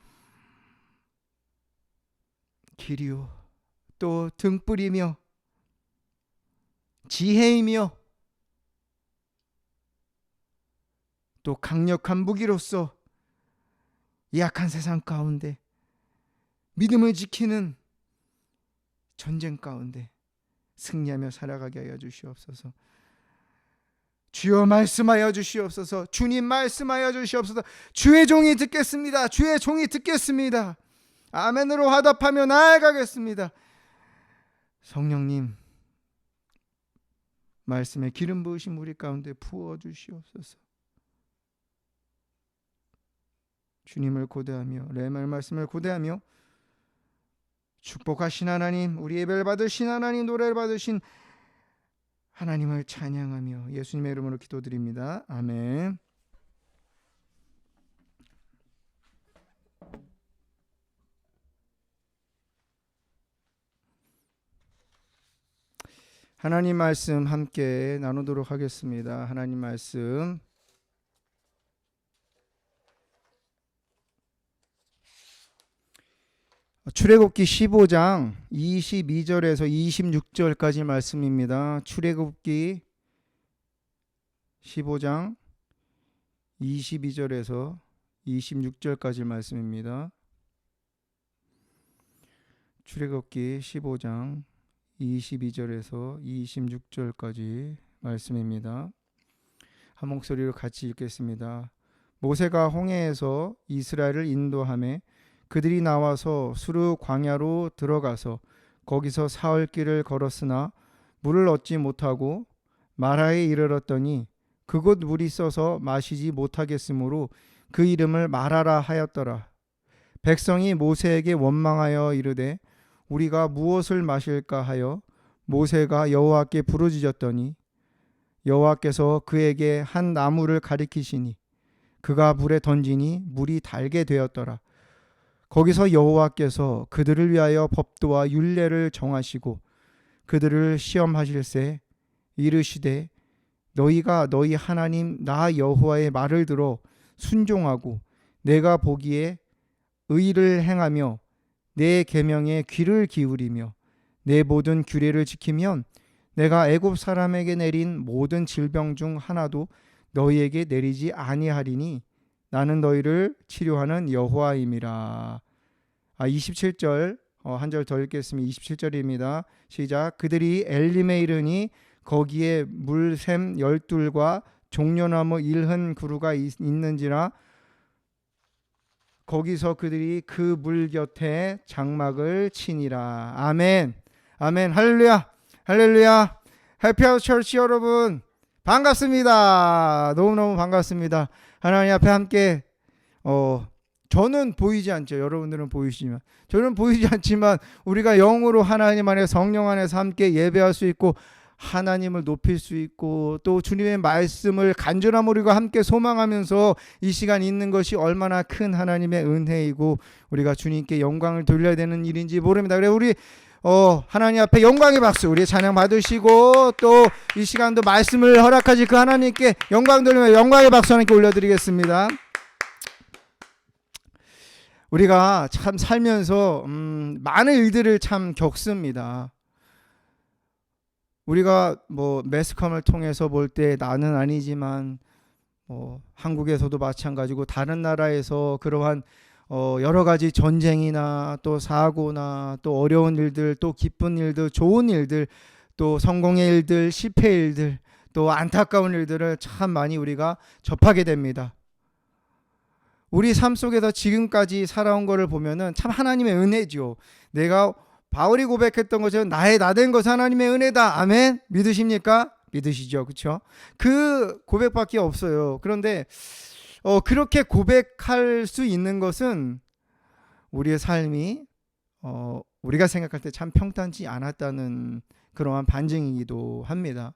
길이요 또 등불이며 지혜이며 또 강력한 무기로서 이 약한 세상 가운데 믿음을 지키는 전쟁 가운데 승리하며 살아가게 하여 주시옵소서. 주여 말씀하여 주시옵소서. 주님 말씀하여 주시옵소서. 주의 종이 듣겠습니다. 주의 종이 듣겠습니다. 아멘으로 화답하며 나아가겠습니다. 성령님 말씀에 기름 부으심 우리 가운데 부어 주시옵소서. 주님을 고대하며 레말 말씀을 고대하며 축복하신 하나님, 우리 예배를 받으신 하나님, 노래를 받으신 하나님을 찬양하며 예수님의 이름으로 기도드립니다. 아멘. 하나님 말씀 함께 나누도록 하겠습니다. 하나님 말씀 출애굽기 15장 22절에서 26절까지 말씀입니다. 출애굽기 15장 22절에서 26절까지 말씀입니다. 출애굽기 15장 22절에서 26절까지 말씀입니다. 한 목소리로 같이 읽겠습니다. 모세가 홍해에서 이스라엘을 인도하며 그들이 나와서 수르 광야로 들어가서 거기서 사흘 길을 걸었으나 물을 얻지 못하고 마라에 이르렀더니 그곳 물이 써서 마시지 못하겠으므로 그 이름을 마라라 하였더라. 백성이 모세에게 원망하여 이르되 우리가 무엇을 마실까 하여 모세가 여호와께 부르짖었더니 여호와께서 그에게 한 나무를 가리키시니 그가 물에 던지니 물이 달게 되었더라. 거기서 여호와께서 그들을 위하여 법도와 율례를 정하시고 그들을 시험하실세 이르시되 너희가 너희 하나님 나 여호와의 말을 들어 순종하고 내가 보기에 의를 행하며 내 계명에 귀를 기울이며 내 모든 규례를 지키면 내가 애굽 사람에게 내린 모든 질병 중 하나도 너희에게 내리지 아니하리니 나는 너희를 치료하는 여호와임이라. 27절 한 절 더 읽겠습니다. 27절입니다. 시작. 그들이 엘림에 이르니 거기에 물샘 12과 종려나무 1흔 그루가 있는지라 거기서 그들이 그 물 곁에 장막을 치니라. 아멘. 아멘. 할렐루야. 할렐루야. 해피하우스 처치 여러분 반갑습니다. 너무너무 반갑습니다. 하나님 앞에 함께 저는 보이지 않죠. 여러분들은 보이시지만 저는 보이지 않지만 우리가 영으로 하나님 안에 성령 안에서 함께 예배할 수 있고 하나님을 높일 수 있고 또 주님의 말씀을 간절함으로 우리가 함께 소망하면서 이 시간 있는 것이 얼마나 큰 하나님의 은혜이고 우리가 주님께 영광을 돌려야 되는 일인지 모릅니다. 그래 우리 하나님 앞에 영광의 박수 우리 찬양 받으시고 또 이 시간도 말씀을 허락하시 그 하나님께 영광 돌리며 영광의 박수 하나님께 올려드리겠습니다. 우리가 참 살면서 많은 일들을 참 겪습니다. 우리가 매스컴을 통해서 볼 때 나는 아니지만 한국에서도 마찬가지고 다른 나라에서 그러한 여러 가지 전쟁이나 또 사고나 또 어려운 일들 또 기쁜 일들 좋은 일들 또 성공의 일들 실패의 일들 또 안타까운 일들을 참 많이 우리가 접하게 됩니다. 우리 삶 속에서 지금까지 살아온 것을 보면은 참 하나님의 은혜죠. 내가 바울이 고백했던 것처럼 나의 나된 것은 하나님의 은혜다. 아멘. 믿으십니까? 믿으시죠. 그렇죠? 그 고백밖에 없어요. 그런데 그렇게 고백할 수 있는 것은 우리의 삶이 우리가 생각할 때 참 평탄치 않았다는 그러한 반증이기도 합니다.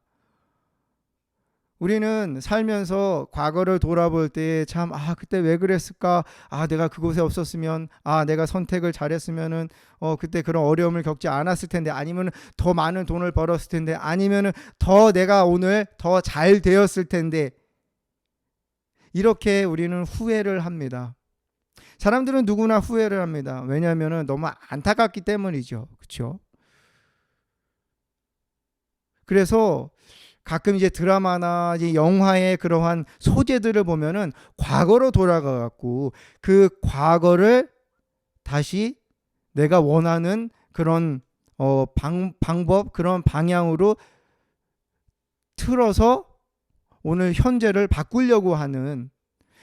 우리는 살면서 과거를 돌아볼 때 참 그때 왜 그랬을까? 내가 그곳에 없었으면 내가 선택을 잘했으면은 그때 그런 어려움을 겪지 않았을 텐데 아니면 더 많은 돈을 벌었을 텐데 아니면은 더 내가 오늘 더 잘 되었을 텐데 이렇게 우리는 후회를 합니다. 사람들은 누구나 후회를 합니다. 왜냐하면은 너무 안타깝기 때문이죠. 그렇죠? 그래서 가끔 이제 드라마나 이제 영화의 그러한 소재들을 보면은 과거로 돌아가 갖고 그 과거를 다시 내가 원하는 그런 방법 그런 방향으로 틀어서 오늘 현재를 바꾸려고 하는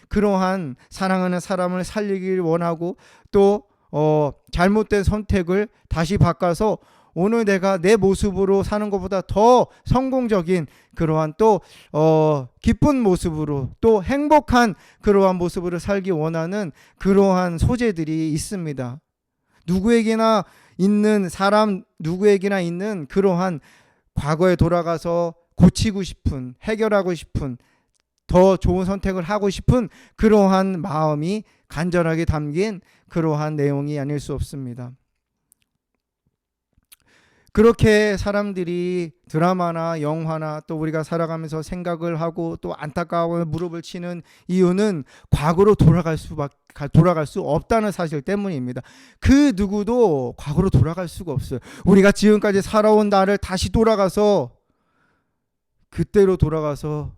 그러한 사랑하는 사람을 살리길 원하고 또 잘못된 선택을 다시 바꿔서 오늘 내가 내 모습으로 사는 것보다 더 성공적인 그러한 또 기쁜 모습으로 또 행복한 그러한 모습으로 살기 원하는 그러한 소재들이 있습니다. 누구에게나 있는 사람 누구에게나 있는 그러한 과거에 돌아가서 고치고 싶은 해결하고 싶은 더 좋은 선택을 하고 싶은 그러한 마음이 간절하게 담긴 그러한 내용이 아닐 수 없습니다. 그렇게 사람들이 드라마나 영화나 또 우리가 살아가면서 생각을 하고 또 안타까워 무릎을 치는 이유는 과거로 돌아갈 수 없다는 사실 때문입니다. 그 누구도 과거로 돌아갈 수가 없어요. 우리가 지금까지 살아온 날을 다시 돌아가서 그때로 돌아가서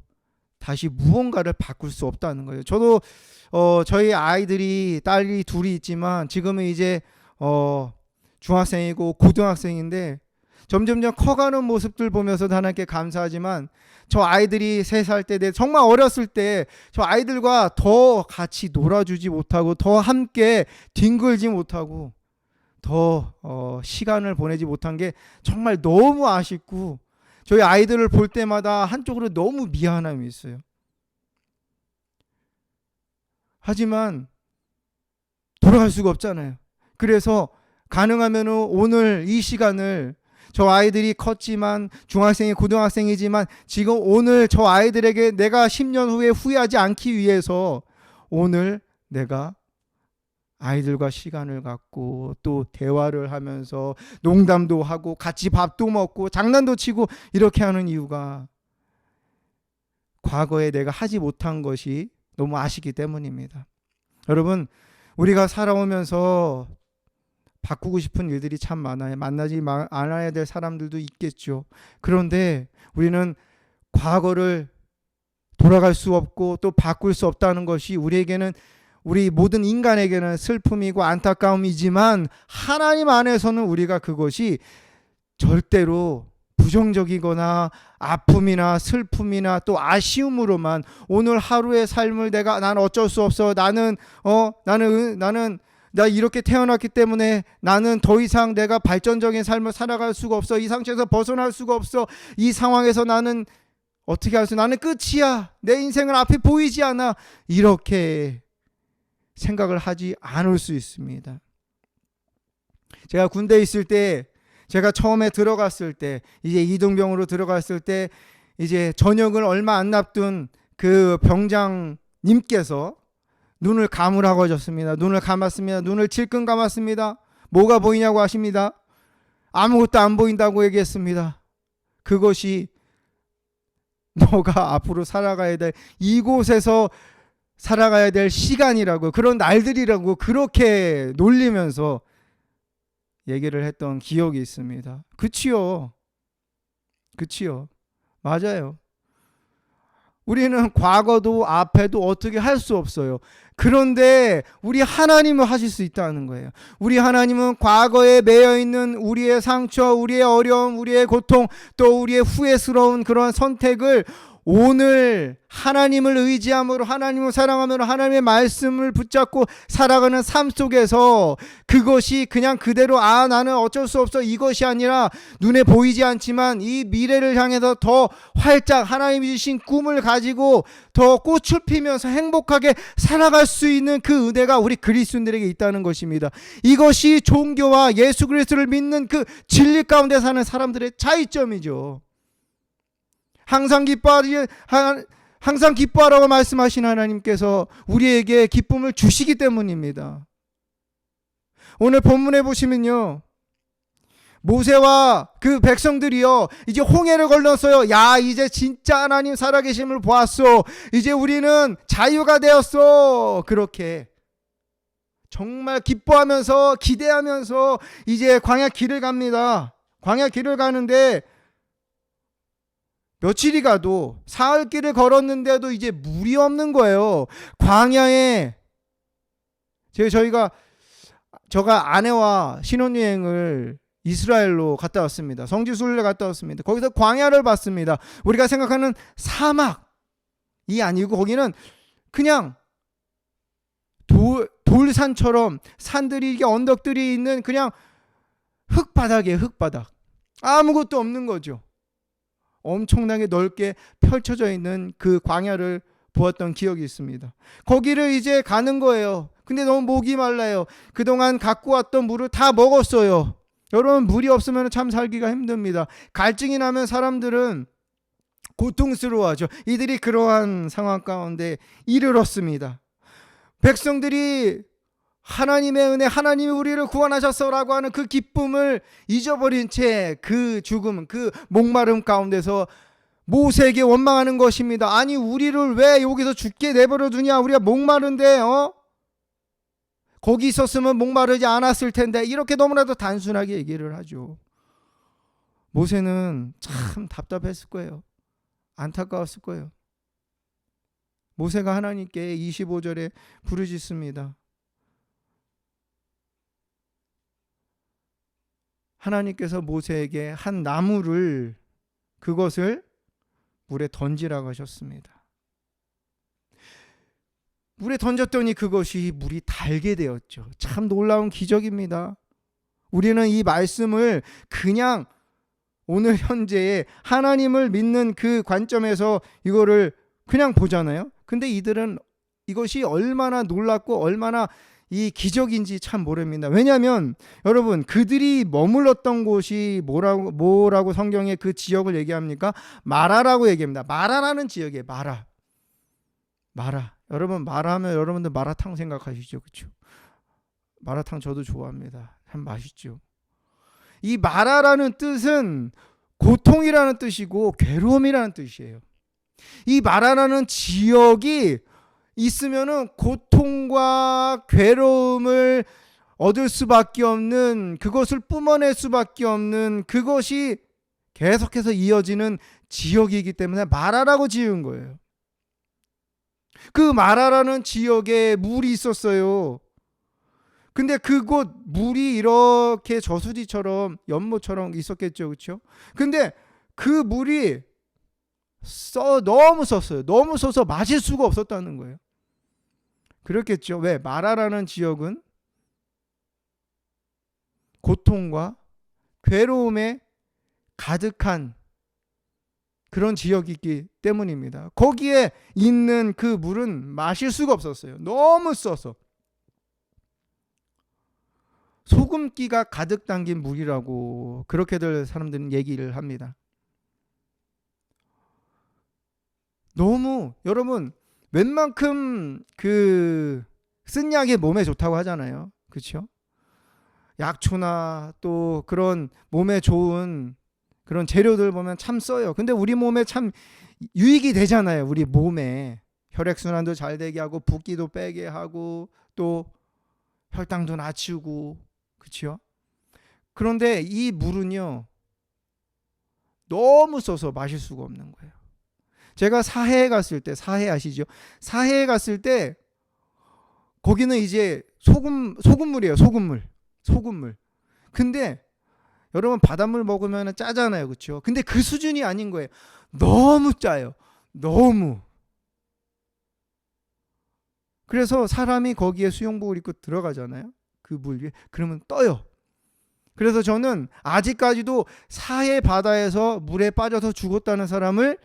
다시 무언가를 바꿀 수 없다는 거예요. 저도 저희 아이들이 딸이 둘이 있지만 지금은 이제 중학생이고 고등학생인데 점점점 커가는 모습들 보면서 하나님께 감사하지만 저 아이들이 3살 때 정말 어렸을 때 저 아이들과 더 같이 놀아주지 못하고 더 함께 뒹굴지 못하고 더 시간을 보내지 못한 게 정말 너무 아쉽고 저희 아이들을 볼 때마다 한쪽으로 너무 미안함이 있어요. 하지만 돌아갈 수가 없잖아요. 그래서 가능하면 오늘 이 시간을 저 아이들이 컸지만 중학생이 고등학생이지만 지금 오늘 저 아이들에게 내가 10년 후에 후회하지 않기 위해서 오늘 내가 아이들과 시간을 갖고 또 대화를 하면서 농담도 하고 같이 밥도 먹고 장난도 치고 이렇게 하는 이유가 과거에 내가 하지 못한 것이 너무 아쉽기 때문입니다. 여러분, 우리가 살아오면서 바꾸고 싶은 일들이 참 많아요. 만나지 않아야 될 사람들도 있겠죠. 그런데 우리는 과거를 돌아갈 수 없고 또 바꿀 수 없다는 것이 우리에게는 우리 모든 인간에게는 슬픔이고 안타까움이지만 하나님 안에서는 우리가 그것이 절대로 부정적이거나 아픔이나 슬픔이나 또 아쉬움으로만 오늘 하루의 삶을 난 어쩔 수 없어. 나는 나 이렇게 태어났기 때문에 나는 더 이상 내가 발전적인 삶을 살아갈 수가 없어. 이 상태에서 벗어날 수가 없어. 이 상황에서 나는 어떻게 할 수? 나는 끝이야. 내 인생은 앞에 보이지 않아. 이렇게 생각을 하지 않을 수 있습니다. 제가 군대에 있을 때 제가 처음에 들어갔을 때 이제 이등병으로 들어갔을 때 이제 전역을 얼마 안 앞둔 그 병장님께서 눈을 감으라고 하셨습니다. 눈을 감았습니다. 눈을 질끈 감았습니다. 뭐가 보이냐고 하십니다. 아무것도 안 보인다고 얘기했습니다. 그것이 너가 앞으로 살아가야 될 이곳에서 살아가야 될 시간이라고 그런 날들이라고 그렇게 놀리면서 얘기를 했던 기억이 있습니다. 그치요. 맞아요. 우리는 과거도 앞에도 어떻게 할 수 없어요. 그런데 우리 하나님은 하실 수 있다는 거예요. 우리 하나님은 과거에 매여있는 우리의 상처, 우리의 어려움, 우리의 고통, 또 우리의 후회스러운 그런 선택을 오늘 하나님을 의지함으로 하나님을 사랑하므로 하나님의 말씀을 붙잡고 살아가는 삶 속에서 그것이 그냥 그대로 나는 어쩔 수 없어 이것이 아니라 눈에 보이지 않지만 이 미래를 향해서 더 활짝 하나님이 주신 꿈을 가지고 더 꽃을 피면서 행복하게 살아갈 수 있는 그 은혜가 우리 그리스도인들에게 있다는 것입니다. 이것이 종교와 예수 그리스도를 믿는 그 진리 가운데 사는 사람들의 차이점이죠. 항상 기뻐하라고 말씀하신 하나님께서 우리에게 기쁨을 주시기 때문입니다. 오늘 본문에 보시면요, 모세와 그 백성들이요 이제 홍해를 건넜어요. 야, 이제 진짜 하나님 살아계심을 보았어. 이제 우리는 자유가 되었어. 그렇게 정말 기뻐하면서 기대하면서 이제 광야 길을 갑니다. 광야 길을 가는데 며칠이 가도 사흘 길을 걸었는데도 이제 물이 없는 거예요. 광야에 저가 아내와 신혼여행을 이스라엘로 갔다 왔습니다. 성지순례 갔다 왔습니다. 거기서 광야를 봤습니다. 우리가 생각하는 사막, 아니고 거기는 그냥 돌산처럼 산들이 이게 언덕들이 있는 그냥 흙바닥이에요. 흙바닥. 아무것도 없는 거죠. 엄청나게 넓게 펼쳐져 있는 그 광야를 보았던 기억이 있습니다. 거기를 이제 가는 거예요. 근데 너무 목이 말라요. 그동안 갖고 왔던 물을 다 먹었어요. 여러분, 물이 없으면 참 살기가 힘듭니다. 갈증이 나면 사람들은 고통스러워하죠. 이들이 그러한 상황 가운데 이르렀습니다. 백성들이 하나님의 은혜, 하나님이 우리를 구원하셨어라고 하는 그 기쁨을 잊어버린 채 그 죽음, 그 목마름 가운데서 모세에게 원망하는 것입니다. 아니, 우리를 왜 여기서 죽게 내버려 두냐? 우리가 목마른데 거기 있었으면 목마르지 않았을 텐데. 이렇게 너무나도 단순하게 얘기를 하죠. 모세는 참 답답했을 거예요. 안타까웠을 거예요. 모세가 하나님께 25절에 부르짖습니다. 하나님께서 모세에게 한 나무를, 그것을 물에 던지라고 하셨습니다. 물에 던졌더니 그것이 물이 달게 되었죠. 참 놀라운 기적입니다. 우리는 이 말씀을 그냥 오늘 현재의 하나님을 믿는 그 관점에서 이거를 그냥 보잖아요. 근데 이들은 이것이 얼마나 놀랍고 얼마나 이 기적인지 참 모릅니다. 왜냐하면 여러분, 그들이 머물렀던 곳이 뭐라고 성경에 그 지역을 얘기합니까? 마라라고 얘기합니다. 마라라는 지역이에요. 마라. 여러분, 마라하면 여러분들 마라탕 생각하시죠, 그렇죠? 마라탕 저도 좋아합니다. 참 맛있죠. 이 마라라는 뜻은 고통이라는 뜻이고 괴로움이라는 뜻이에요. 이 마라라는 지역이 있으면은 고통과 괴로움을 얻을 수밖에 없는, 그것을 뿜어낼 수밖에 없는, 그것이 계속해서 이어지는 지역이기 때문에 마라라고 지은 거예요. 그 마라라는 지역에 물이 있었어요. 근데 그곳 물이 이렇게 저수지처럼 연못처럼 있었겠죠, 그렇죠? 근데 그 물이 너무 썼어요. 너무 써서 마실 수가 없었다는 거예요. 그렇겠죠. 왜? 마라라는 지역은 고통과 괴로움에 가득한 그런 지역이기 때문입니다. 거기에 있는 그 물은 마실 수가 없었어요. 너무 써서. 소금기가 가득 담긴 물이라고 그렇게들 사람들은 얘기를 합니다. 너무, 여러분, 웬만큼 그 쓴 약이 몸에 좋다고 하잖아요. 그렇죠? 약초나 또 그런 몸에 좋은 그런 재료들 보면 참 써요. 근데 우리 몸에 참 유익이 되잖아요. 우리 몸에 혈액순환도 잘 되게 하고 붓기도 빼게 하고 또 혈당도 낮추고, 그렇죠? 그런데 이 물은요, 너무 써서 마실 수가 없는 거예요. 제가 사해에 갔을 때, 사해 아시죠? 사해에 갔을 때 거기는 이제 소금물이에요. 소금물. 근데 여러분, 바닷물 먹으면 짜잖아요, 그렇죠? 근데 그 수준이 아닌 거예요. 너무 짜요. 너무. 그래서 사람이 거기에 수영복을 입고 들어가잖아요. 그 물 위에. 그러면 떠요. 그래서 저는 아직까지도 사해 바다에서 물에 빠져서 죽었다는 사람을,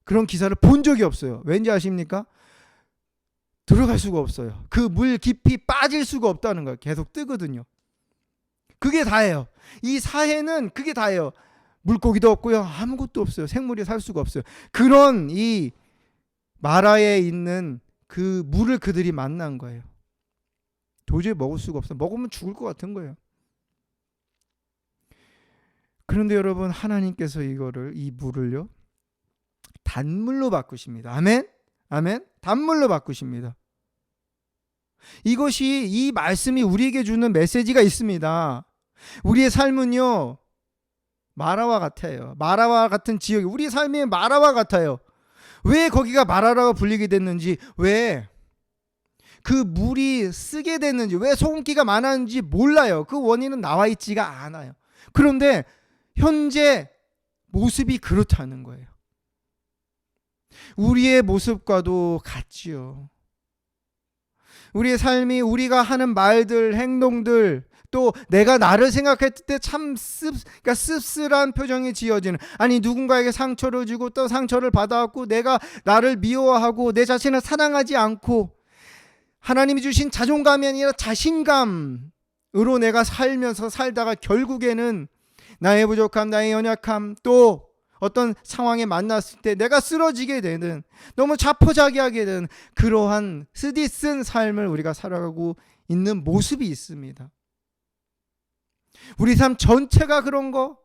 그런 기사를 본 적이 없어요. 왠지 아십니까? 들어갈 수가 없어요. 그 물 깊이 빠질 수가 없다는 거예요. 계속 뜨거든요. 그게 다예요. 이 사해는 그게 다예요. 물고기도 없고요. 아무것도 없어요. 생물이 살 수가 없어요. 그런 이 마라에 있는 그 물을 그들이 만난 거예요. 도저히 먹을 수가 없어요. 먹으면 죽을 것 같은 거예요. 그런데 여러분, 하나님께서 이 물을요, 단물로 바꾸십니다. 아멘? 아멘? 단물로 바꾸십니다. 이것이, 이 말씀이 우리에게 주는 메시지가 있습니다. 우리의 삶은요, 마라와 같아요. 마라와 같은 지역이, 우리 삶이 마라와 같아요. 왜 거기가 마라라고 불리게 됐는지, 왜 그 물이 쓰게 됐는지, 왜 소금기가 많았는지 몰라요. 그 원인은 나와 있지가 않아요. 그런데 현재 모습이 그렇다는 거예요. 우리의 모습과도 같지요. 우리의 삶이 우리가 하는 말들, 행동들, 또 내가 나를 생각했을 때 참 그러니까 씁쓸한 표정이 지어지는, 아니 누군가에게 상처를 주고 또 상처를 받아왔고 내가 나를 미워하고 내 자신을 사랑하지 않고 하나님이 주신 자존감이 아니라 자신감으로 내가 살다가 결국에는 나의 부족함, 나의 연약함, 또 어떤 상황에 만났을 때 내가 쓰러지게 되는, 너무 자포자기하게 되는 그러한 쓰디쓴 삶을 우리가 살아가고 있는 모습이 있습니다. 우리 삶 전체가 그런 거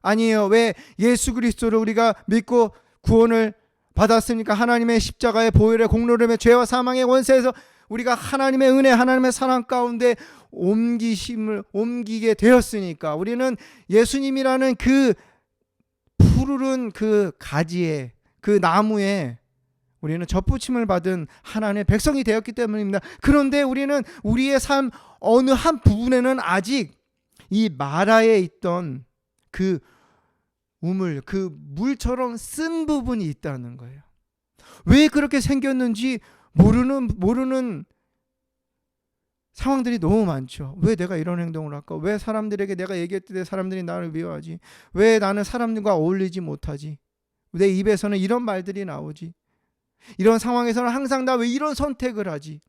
아니에요. 왜 예수 그리스도를 우리가 믿고 구원을 받았으니까 하나님의 십자가의 보혈의 공로름의 죄와 사망의 원세에서 우리가 하나님의 은혜, 하나님의 사랑 가운데 옮기게 되었으니까 우리는 예수님이라는 그 푸르른 그 가지에, 그 나무에 우리는 접붙임을 받은 하나님의 백성이 되었기 때문입니다. 그런데 우리는 우리의 삶 어느 한 부분에는 아직 이 마라에 있던 그 우물, 그 물처럼 쓴 부분이 있다는 거예요. 왜 그렇게 생겼는지 모르는 상황들이 너무 많죠. 왜 내가 이런 행동을 할까? 왜 사람들에게 내가 얘기했을 때 사람들이 나를 미워하지? 왜 나는 사람들과 어울리지 못하지? 내 입에서는 이런 말들이 나오지? 이런 상황에서는 항상 나 왜 이런 선택을 하지?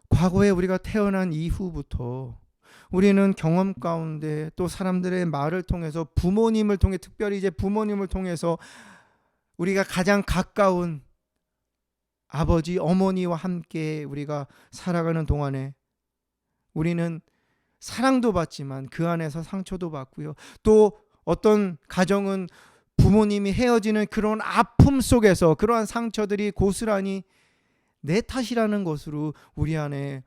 과거에 우리가 태어난 이후부터 우리는 경험 가운데 또 사람들의 말을 통해서 부모님을 통해, 특별히 이제 부모님을 통해서 우리가 가장 가까운 아버지, 어머니와 함께 우리가 살아가는 동안에 우리는 사랑도 받지만 그 안에서 상처도 받고요. 또 어떤 가정은 부모님이 헤어지는 그런 아픔 속에서 그러한 상처들이 고스란히 내 탓이라는 것으로 우리 안에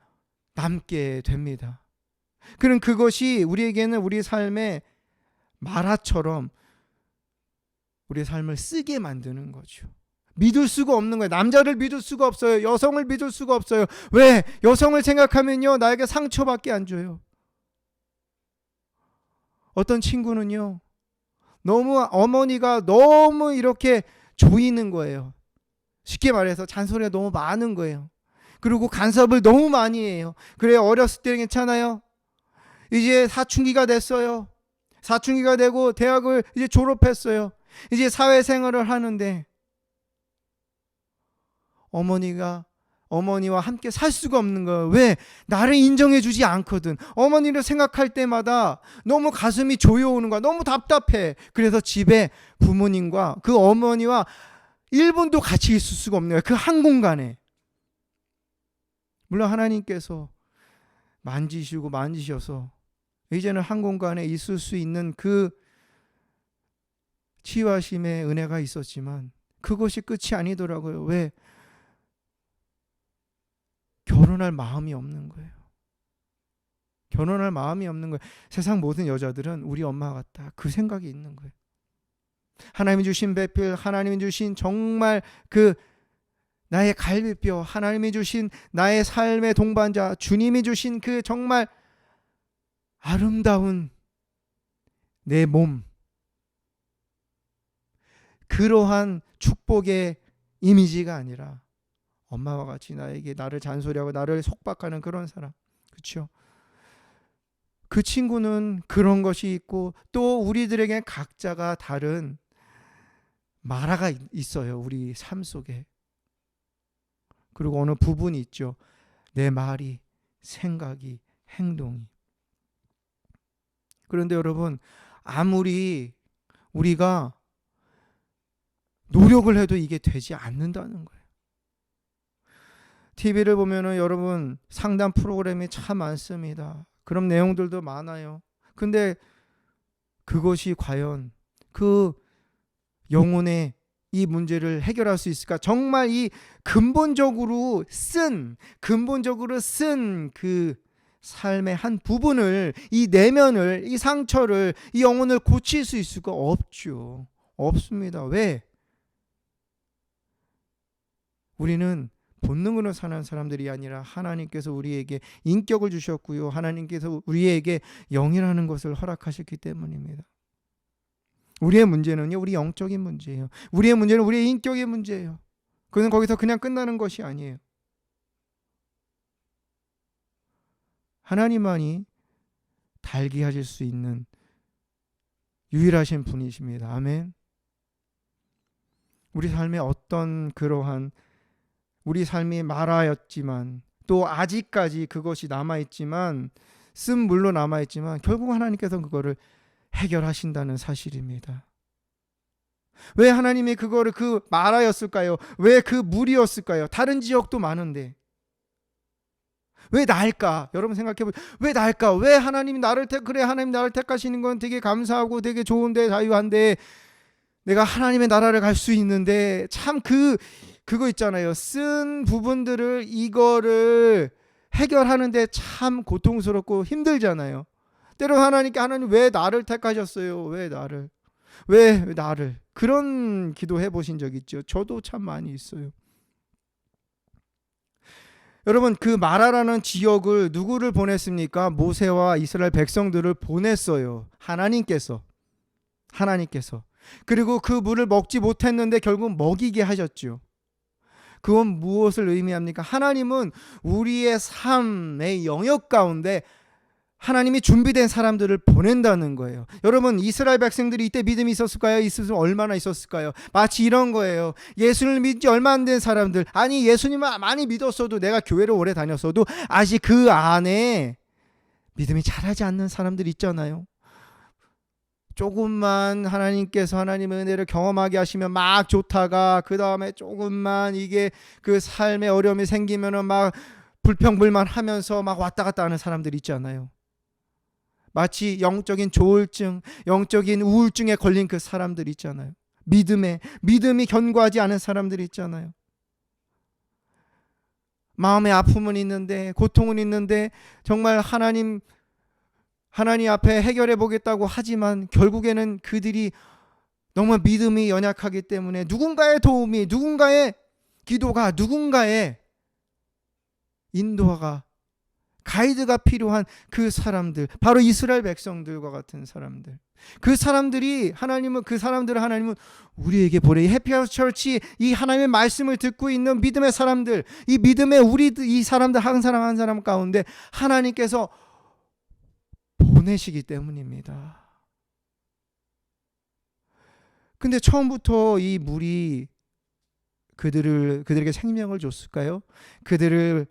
남게 됩니다. 그럼 그것이 우리에게는 우리 삶의 마라처럼 우리의 삶을 쓰게 만드는 거죠. 믿을 수가 없는 거예요. 남자를 믿을 수가 없어요. 여성을 믿을 수가 없어요. 왜? 여성을 생각하면요, 나에게 상처밖에 안 줘요. 어떤 친구는요, 어머니가 너무 이렇게 조이는 거예요. 쉽게 말해서 잔소리가 너무 많은 거예요. 그리고 간섭을 너무 많이 해요. 그래, 어렸을 때는 괜찮아요. 이제 사춘기가 됐어요. 사춘기가 되고 대학을 이제 졸업했어요. 이제 사회생활을 하는데 어머니와 함께 살 수가 없는 거예요. 왜? 나를 인정해 주지 않거든. 어머니를 생각할 때마다 너무 가슴이 조여오는 거야. 너무 답답해. 그래서 집에 부모님과 그 어머니와 1분도 같이 있을 수가 없는 거예요. 그 한 공간에. 물론 하나님께서 만지셔서 이제는 한 공간에 있을 수 있는 그 치유하심의 은혜가 있었지만 그것이 끝이 아니더라고요. 왜? 결혼할 마음이 없는 거예요. 결혼할 마음이 없는 거예요. 세상 모든 여자들은 우리 엄마 같다, 그 생각이 있는 거예요. 하나님이 주신 배필, 하나님이 주신 정말 그 나의 갈비뼈, 하나님이 주신 나의 삶의 동반자, 주님이 주신 그 정말 아름다운 내 몸, 그러한 축복의 이미지가 아니라 엄마와 같이 나를 잔소리하고 나를 속박하는 그런 사람, 그렇죠? 그 친구는 그런 것이 있고, 또 우리들에게 각자가 다른 마라가 있어요. 우리 삶 속에. 그리고 어느 부분이 있죠. 내 말이, 생각이, 행동이. 그런데 여러분, 아무리 우리가 노력을 해도 이게 되지 않는다는 거예요. TV를 보면은 여러분 상담 프로그램이 참 많습니다. 그런 내용들도 많아요. 근데 그것이 과연 그 영혼의 이 문제를 해결할 수 있을까? 정말 이 근본적으로 쓴 그 삶의 한 부분을, 이 내면을, 이 상처를, 이 영혼을 고칠 수 있을까? 없죠. 없습니다. 왜? 우리는 본능으로 사는 사람들이 아니라 하나님께서 우리에게 인격을 주셨고요, 하나님께서 우리에게 영이라는 것을 허락하셨기 때문입니다. 우리의 문제는요, 우리 영적인 문제예요. 우리의 문제는 우리의 인격의 문제예요. 그는 거기서 그냥 끝나는 것이 아니에요. 하나님만이 달게 하실 수 있는 유일하신 분이십니다. 아멘. 우리 삶에 어떤 그러한 우리 삶이 마라였지만 또 아직까지 그것이 남아있지만 쓴 물로 남아있지만 결국 하나님께서 그거를 해결하신다는 사실입니다. 왜 하나님이 그거를 그 마라였을까요? 왜 그 물이었을까요? 다른 지역도 많은데 왜 나일까? 여러분 생각해보세요. 왜 나일까? 왜 하나님이 그래 하나님 나를 택하시는 건 되게 감사하고 되게 좋은데 자유한데 내가 하나님의 나라를 갈 수 있는데 참 그거 있잖아요. 쓴 부분들을 이거를 해결하는데 참 고통스럽고 힘들잖아요. 때로 하나님 왜 나를 택하셨어요? 왜 나를 그런 기도해 보신 적 있죠? 저도 참 많이 있어요. 여러분 그 마라라는 지역을 누구를 보냈습니까? 모세와 이스라엘 백성들을 보냈어요. 하나님께서 그리고 그 물을 먹지 못했는데 결국 먹이게 하셨죠. 그건 무엇을 의미합니까? 하나님은 우리의 삶의 영역 가운데 하나님이 준비된 사람들을 보낸다는 거예요. 여러분 이스라엘 백성들이 이때 믿음이 있었을까요? 있었으면 얼마나 있었을까요? 마치 이런 거예요. 예수를 믿지 얼마 안 된 사람들, 아니 예수님을 많이 믿었어도 내가 교회를 오래 다녔어도 아직 그 안에 믿음이 자라지 않는 사람들 있잖아요. 조금만 하나님께서 하나님의 은혜를 경험하게 하시면 막 좋다가 그 다음에 조금만 이게 그 삶의 어려움이 생기면은 막 불평불만하면서 막 왔다 갔다 하는 사람들 있잖아요. 마치 영적인 조울증, 영적인 우울증에 걸린 그 사람들 있잖아요. 믿음이 견고하지 않은 사람들 있잖아요. 마음의 아픔은 있는데 고통은 있는데 정말 하나님 앞에 해결해 보겠다고 하지만 결국에는 그들이 너무 믿음이 연약하기 때문에 누군가의 도움이, 누군가의 기도가, 누군가의 인도가, 가이드가 필요한 그 사람들, 바로 이스라엘 백성들과 같은 사람들. 그 사람들을 하나님은 우리에게 보내. 이 해피하우스 처치, 이 하나님의 말씀을 듣고 있는 믿음의 사람들, 이 믿음의 이 사람들 한 사람 한 사람 가운데 하나님께서 보내시기 때문입니다. 근데 처음부터 이 물이 그들에게 생명을 줬을까요? 그들의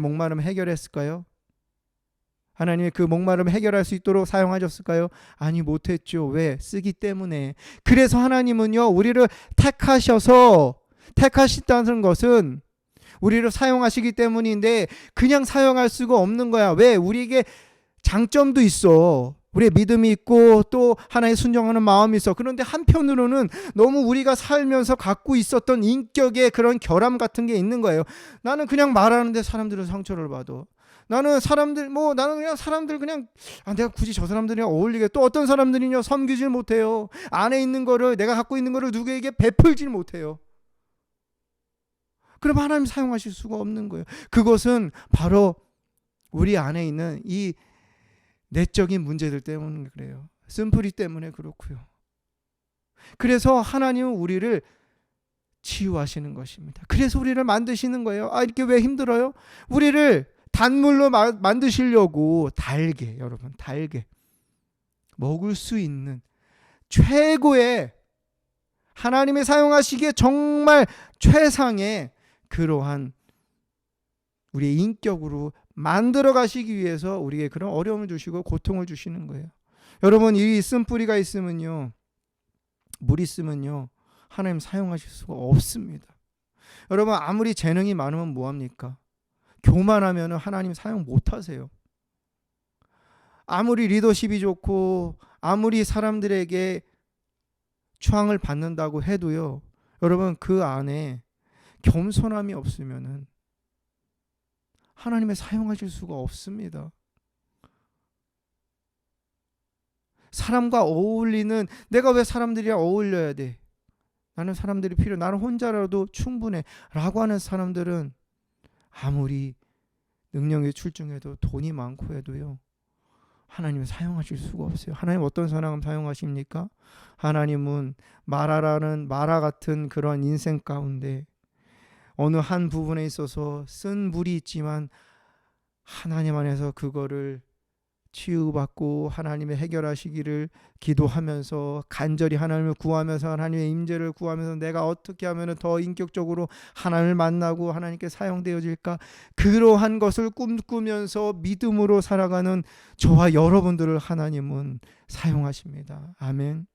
목마름 해결했을까요? 하나님이 그 목마름 해결할 수 있도록 사용하셨을까요? 아니, 못했죠. 왜? 쓰기 때문에. 그래서 하나님은요, 우리를 택하셨다는 것은 우리를 사용하시기 때문인데 그냥 사용할 수가 없는 거야. 왜? 우리에게 장점도 있어. 우리의 믿음이 있고 또 하나의 순종하는 마음이 있어. 그런데 한편으로는 너무 우리가 살면서 갖고 있었던 인격의 그런 결함 같은 게 있는 거예요. 나는 그냥 말하는데 사람들은 상처를 받아. 나는 그냥 사람들 그냥 내가 굳이 저 사람들이랑 어울리게. 또 어떤 사람들은요, 섬기질 못해요. 안에 있는 거를, 내가 갖고 있는 거를 누구에게 베풀질 못해요. 그럼 하나님 사용하실 수가 없는 거예요. 그것은 바로 우리 안에 있는 이 내적인 문제들 때문에 그래요. 쓴뿌리 때문에 그렇고요. 그래서 하나님은 우리를 치유하시는 것입니다. 그래서 우리를 만드시는 거예요. 이렇게 왜 힘들어요? 우리를 단물로 만드시려고 달게 먹을 수 있는 최고의, 하나님이 사용하시기에 정말 최상의 그러한 우리의 인격으로 만들어 가시기 위해서 우리에게 그런 어려움을 주시고 고통을 주시는 거예요. 여러분, 이 쓴뿌리가 있으면요, 물 있으면요, 하나님 사용하실 수가 없습니다. 여러분, 아무리 재능이 많으면 뭐합니까? 교만하면 하나님 사용 못하세요. 아무리 리더십이 좋고 아무리 사람들에게 추앙을 받는다고 해도요, 여러분, 그 안에 겸손함이 없으면은 하나님의 사용하실 수가 없습니다. 사람과 어울리는, 내가 왜 사람들이랑 어울려야 돼? 나는 사람들이 나는 혼자라도 충분해 라고 하는 사람들은 아무리 능력이 출중해도 돈이 많고 해도요, 하나님은 사용하실 수가 없어요. 하나님 어떤 사람 사용하십니까? 하나님은 마라 같은 그런 인생 가운데 어느 한 부분에 있어서 쓴 물이 있지만 하나님 안에서 그거를 치유받고 하나님의 해결하시기를 기도하면서 간절히 하나님을 구하면서 하나님의 임재를 구하면서 내가 어떻게 하면 더 인격적으로 하나님을 만나고 하나님께 사용되어질까, 그러한 것을 꿈꾸면서 믿음으로 살아가는 저와 여러분들을 하나님은 사용하십니다. 아멘.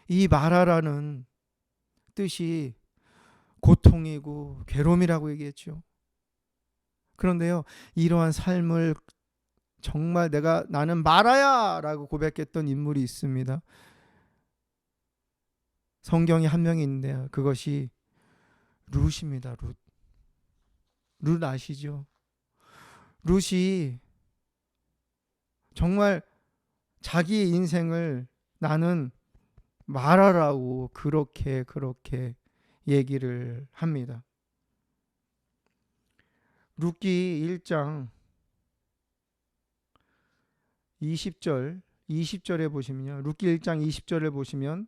이 마라라는 뜻이 고통이고 괴로움이라고 얘기했죠. 그런데요, 이러한 삶을 정말 나는 마라야 라고 고백했던 인물이 있습니다. 성경에 한 명이 있는데요, 그것이 룻입니다. 룻 아시죠? 룻이 정말 자기의 인생을 나는 마라라고 그렇게 얘기를 합니다. 룻기 1장 20절에 보시면요. 룻기 1장 20절에 보시면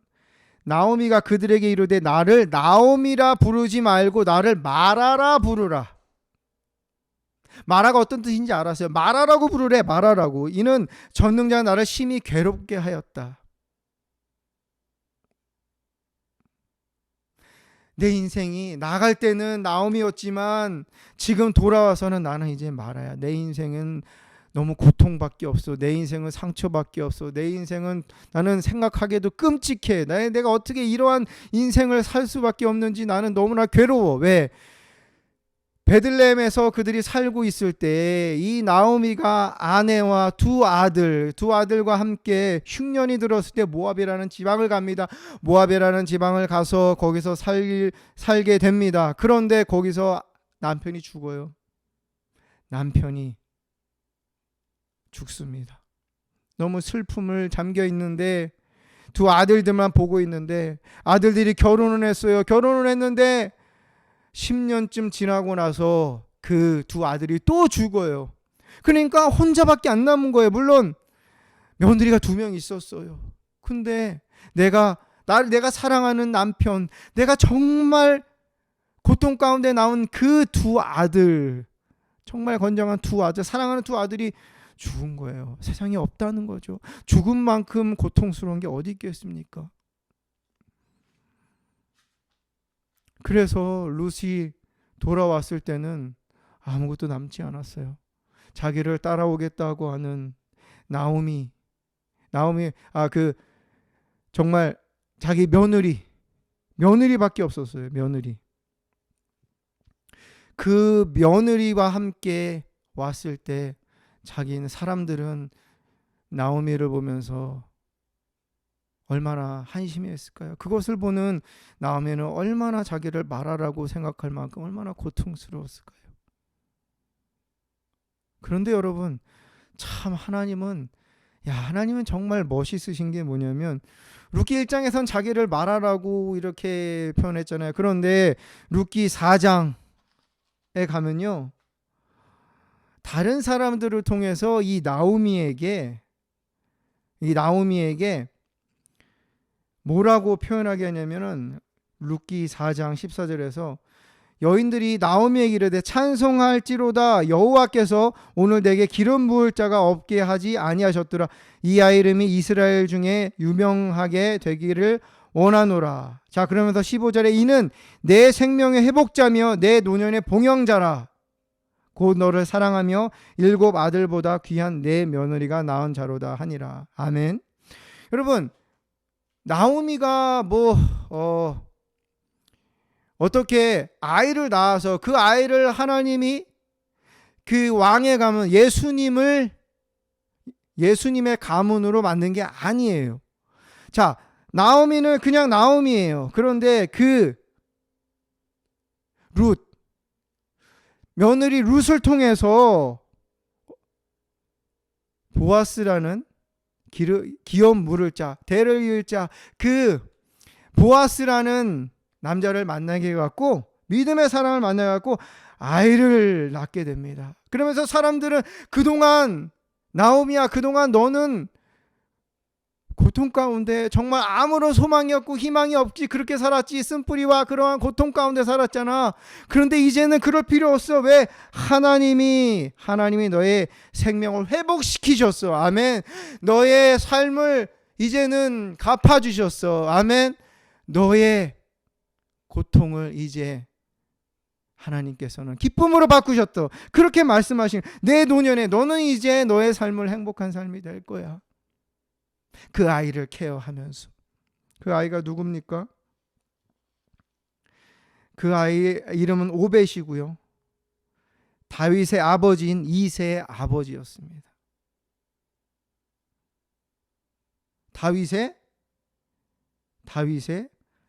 나오미가 그들에게 이르되 나를 나오미라 부르지 말고 나를 마라라 부르라. 마라가 어떤 뜻인지 알았어요. 마라라고 부르래. 마라라고. 이는 전능자가 나를 심히 괴롭게 하였다. 내 인생이 나갈 때는 나오미였지만 지금 돌아와서는 나는 이제 마라야. 내 인생은 너무 고통밖에 없어. 내 인생은 상처밖에 없어. 내 인생은 나는 생각하기에도 끔찍해. 내가 어떻게 이러한 인생을 살 수밖에 없는지 나는 너무나 괴로워. 왜? 베들레헴에서 그들이 살고 있을 때 이 나오미가 아내와 두 아들과 함께 흉년이 들었을 때 모압이라는 지방을 갑니다. 모압이라는 지방을 가서 거기서 살게 됩니다. 그런데 거기서 남편이 죽어요. 남편이 죽습니다. 너무 슬픔을 잠겨 있는데 두 아들들만 보고 있는데 아들들이 결혼을 했어요. 결혼을 했는데 10년쯤 지나고 나서 그 두 아들이 또 죽어요. 그러니까 혼자밖에 안 남은 거예요. 물론 며느리가 2명 있었어요. 근데 내가 사랑하는 남편, 내가 정말 고통 가운데 나온 그 두 아들, 정말 건장한 두 아들, 사랑하는 두 아들이 죽은 거예요. 세상에 없다는 거죠. 죽음만큼 고통스러운 게 어디 있겠습니까? 그래서 룻이 돌아왔을 때는 아무것도 남지 않았어요. 자기를 따라오겠다고 하는 나오미, 정말 자기 며느리밖에 없었어요. 며느리. 그 며느리와 함께 왔을 때 사람들은 나오미를 보면서 얼마나 한심했을까요? 그것을 보는 나오미는 얼마나 자기를 마라라고 생각할 만큼 얼마나 고통스러웠을까요? 그런데 여러분, 참 하나님은 정말 멋있으신 게 뭐냐면 룻기 1장에선 자기를 마라라고 이렇게 표현했잖아요. 그런데 룻기 4장에 가면요, 다른 사람들을 통해서 이 나오미에게 뭐라고 표현하게 하냐면은 룻기 4장 14절에서 여인들이 나오미에게 이르되 찬송할지로다 여호와께서 오늘 내게 기름 부을 자가 없게 하지 아니하셨더라. 이 아이 이름이 이스라엘 중에 유명하게 되기를 원하노라. 자, 그러면서 15절에 이는 내 생명의 회복자며 내 노년의 봉영자라. 곧 너를 사랑하며 7 아들보다 귀한 내 며느리가 낳은 자로다 하니라. 아멘. 여러분, 나오미가 어떻게 아이를 낳아서 그 아이를 하나님이 그 왕의 가문 예수님의 가문으로 만든 게 아니에요. 자, 나오미는 그냥 나오미예요. 그런데 그 며느리 룻을 통해서 보아스라는 기업 물을 자, 대를 이을 자, 그 보아스라는 남자를 만나게 해갖고 믿음의 사랑을 만나갖고 아이를 낳게 됩니다. 그러면서 사람들은 그동안 나오미야, 그동안 너는 고통 가운데 정말 아무런 소망이 없고 희망이 없지 그렇게 살았지. 쓴뿌리와 그러한 고통 가운데 살았잖아. 그런데 이제는 그럴 필요 없어. 왜? 하나님이 너의 생명을 회복시키셨어. 아멘. 너의 삶을 이제는 갚아주셨어. 아멘. 너의 고통을 이제 하나님께서는 기쁨으로 바꾸셨다. 그렇게 말씀하신 내 노년에 너는 이제 너의 삶을 행복한 삶이 될 거야. 그 아이를 케어하면서. 그 아이가 누굽니까? 그 아이의 이름은 오벳이고요. 다윗의 아버지인 이새의 아버지였습니다. 다윗의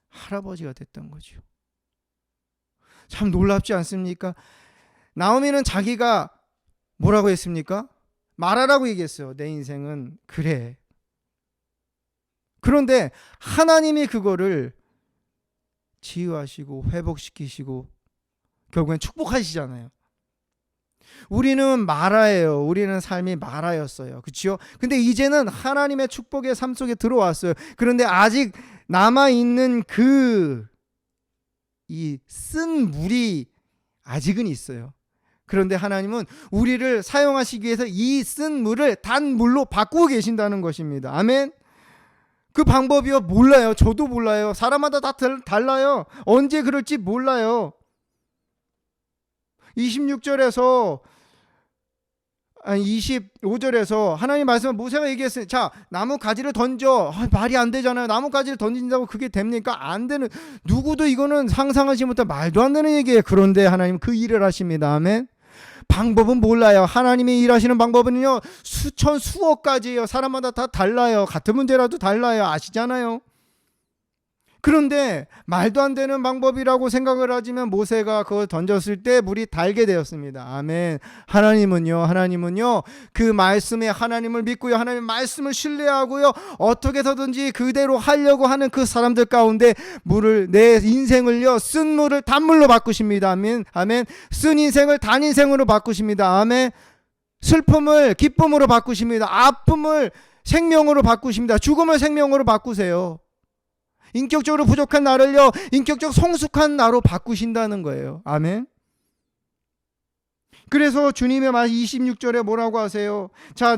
할아버지가 됐던 거죠. 참 놀랍지 않습니까? 나오미는 자기가 뭐라고 했습니까? 말하라고 얘기했어요. 내 인생은 그래. 그런데 하나님이 그거를 치유하시고 회복시키시고 결국엔 축복하시잖아요. 우리는 마라예요. 우리는 삶이 마라였어요. 그렇죠? 근데 이제는 하나님의 축복의 삶 속에 들어왔어요. 그런데 아직 남아있는 이 쓴 물이 아직은 있어요. 그런데 하나님은 우리를 사용하시기 위해서 이 쓴 물을 단 물로 바꾸고 계신다는 것입니다. 아멘. 그 방법이요? 몰라요. 저도 몰라요. 사람마다 다 달라요. 언제 그럴지 몰라요. 25절에서 하나님 말씀을 모세가 얘기했어요. 자, 나무 가지를 던져. 말이 안 되잖아요. 나무 가지를 던진다고 그게 됩니까? 안 되는, 누구도 이거는 상상하지 못한 말도 안 되는 얘기예요. 그런데 하나님 그 일을 하십니다. 아멘. 방법은 몰라요. 하나님이 일하시는 방법은요, 수천 수억 가지예요. 사람마다 다 달라요. 같은 문제라도 달라요. 아시잖아요. 그런데 말도 안 되는 방법이라고 생각을 하지만 모세가 그걸 던졌을 때 물이 달게 되었습니다. 아멘. 하나님은요 그 말씀에 하나님을 믿고요, 하나님의 말씀을 신뢰하고요, 어떻게 해서든지 그대로 하려고 하는 그 사람들 가운데 물을, 내 인생을요, 쓴 물을 단물로 바꾸십니다. 아멘. 아멘. 쓴 인생을 단 인생으로 바꾸십니다. 아멘. 슬픔을 기쁨으로 바꾸십니다. 아픔을 생명으로 바꾸십니다. 죽음을 생명으로 바꾸세요. 인격적으로 부족한 나를요, 인격적 성숙한 나로 바꾸신다는 거예요. 아멘. 그래서 주님의 말 26절에 뭐라고 하세요? 자,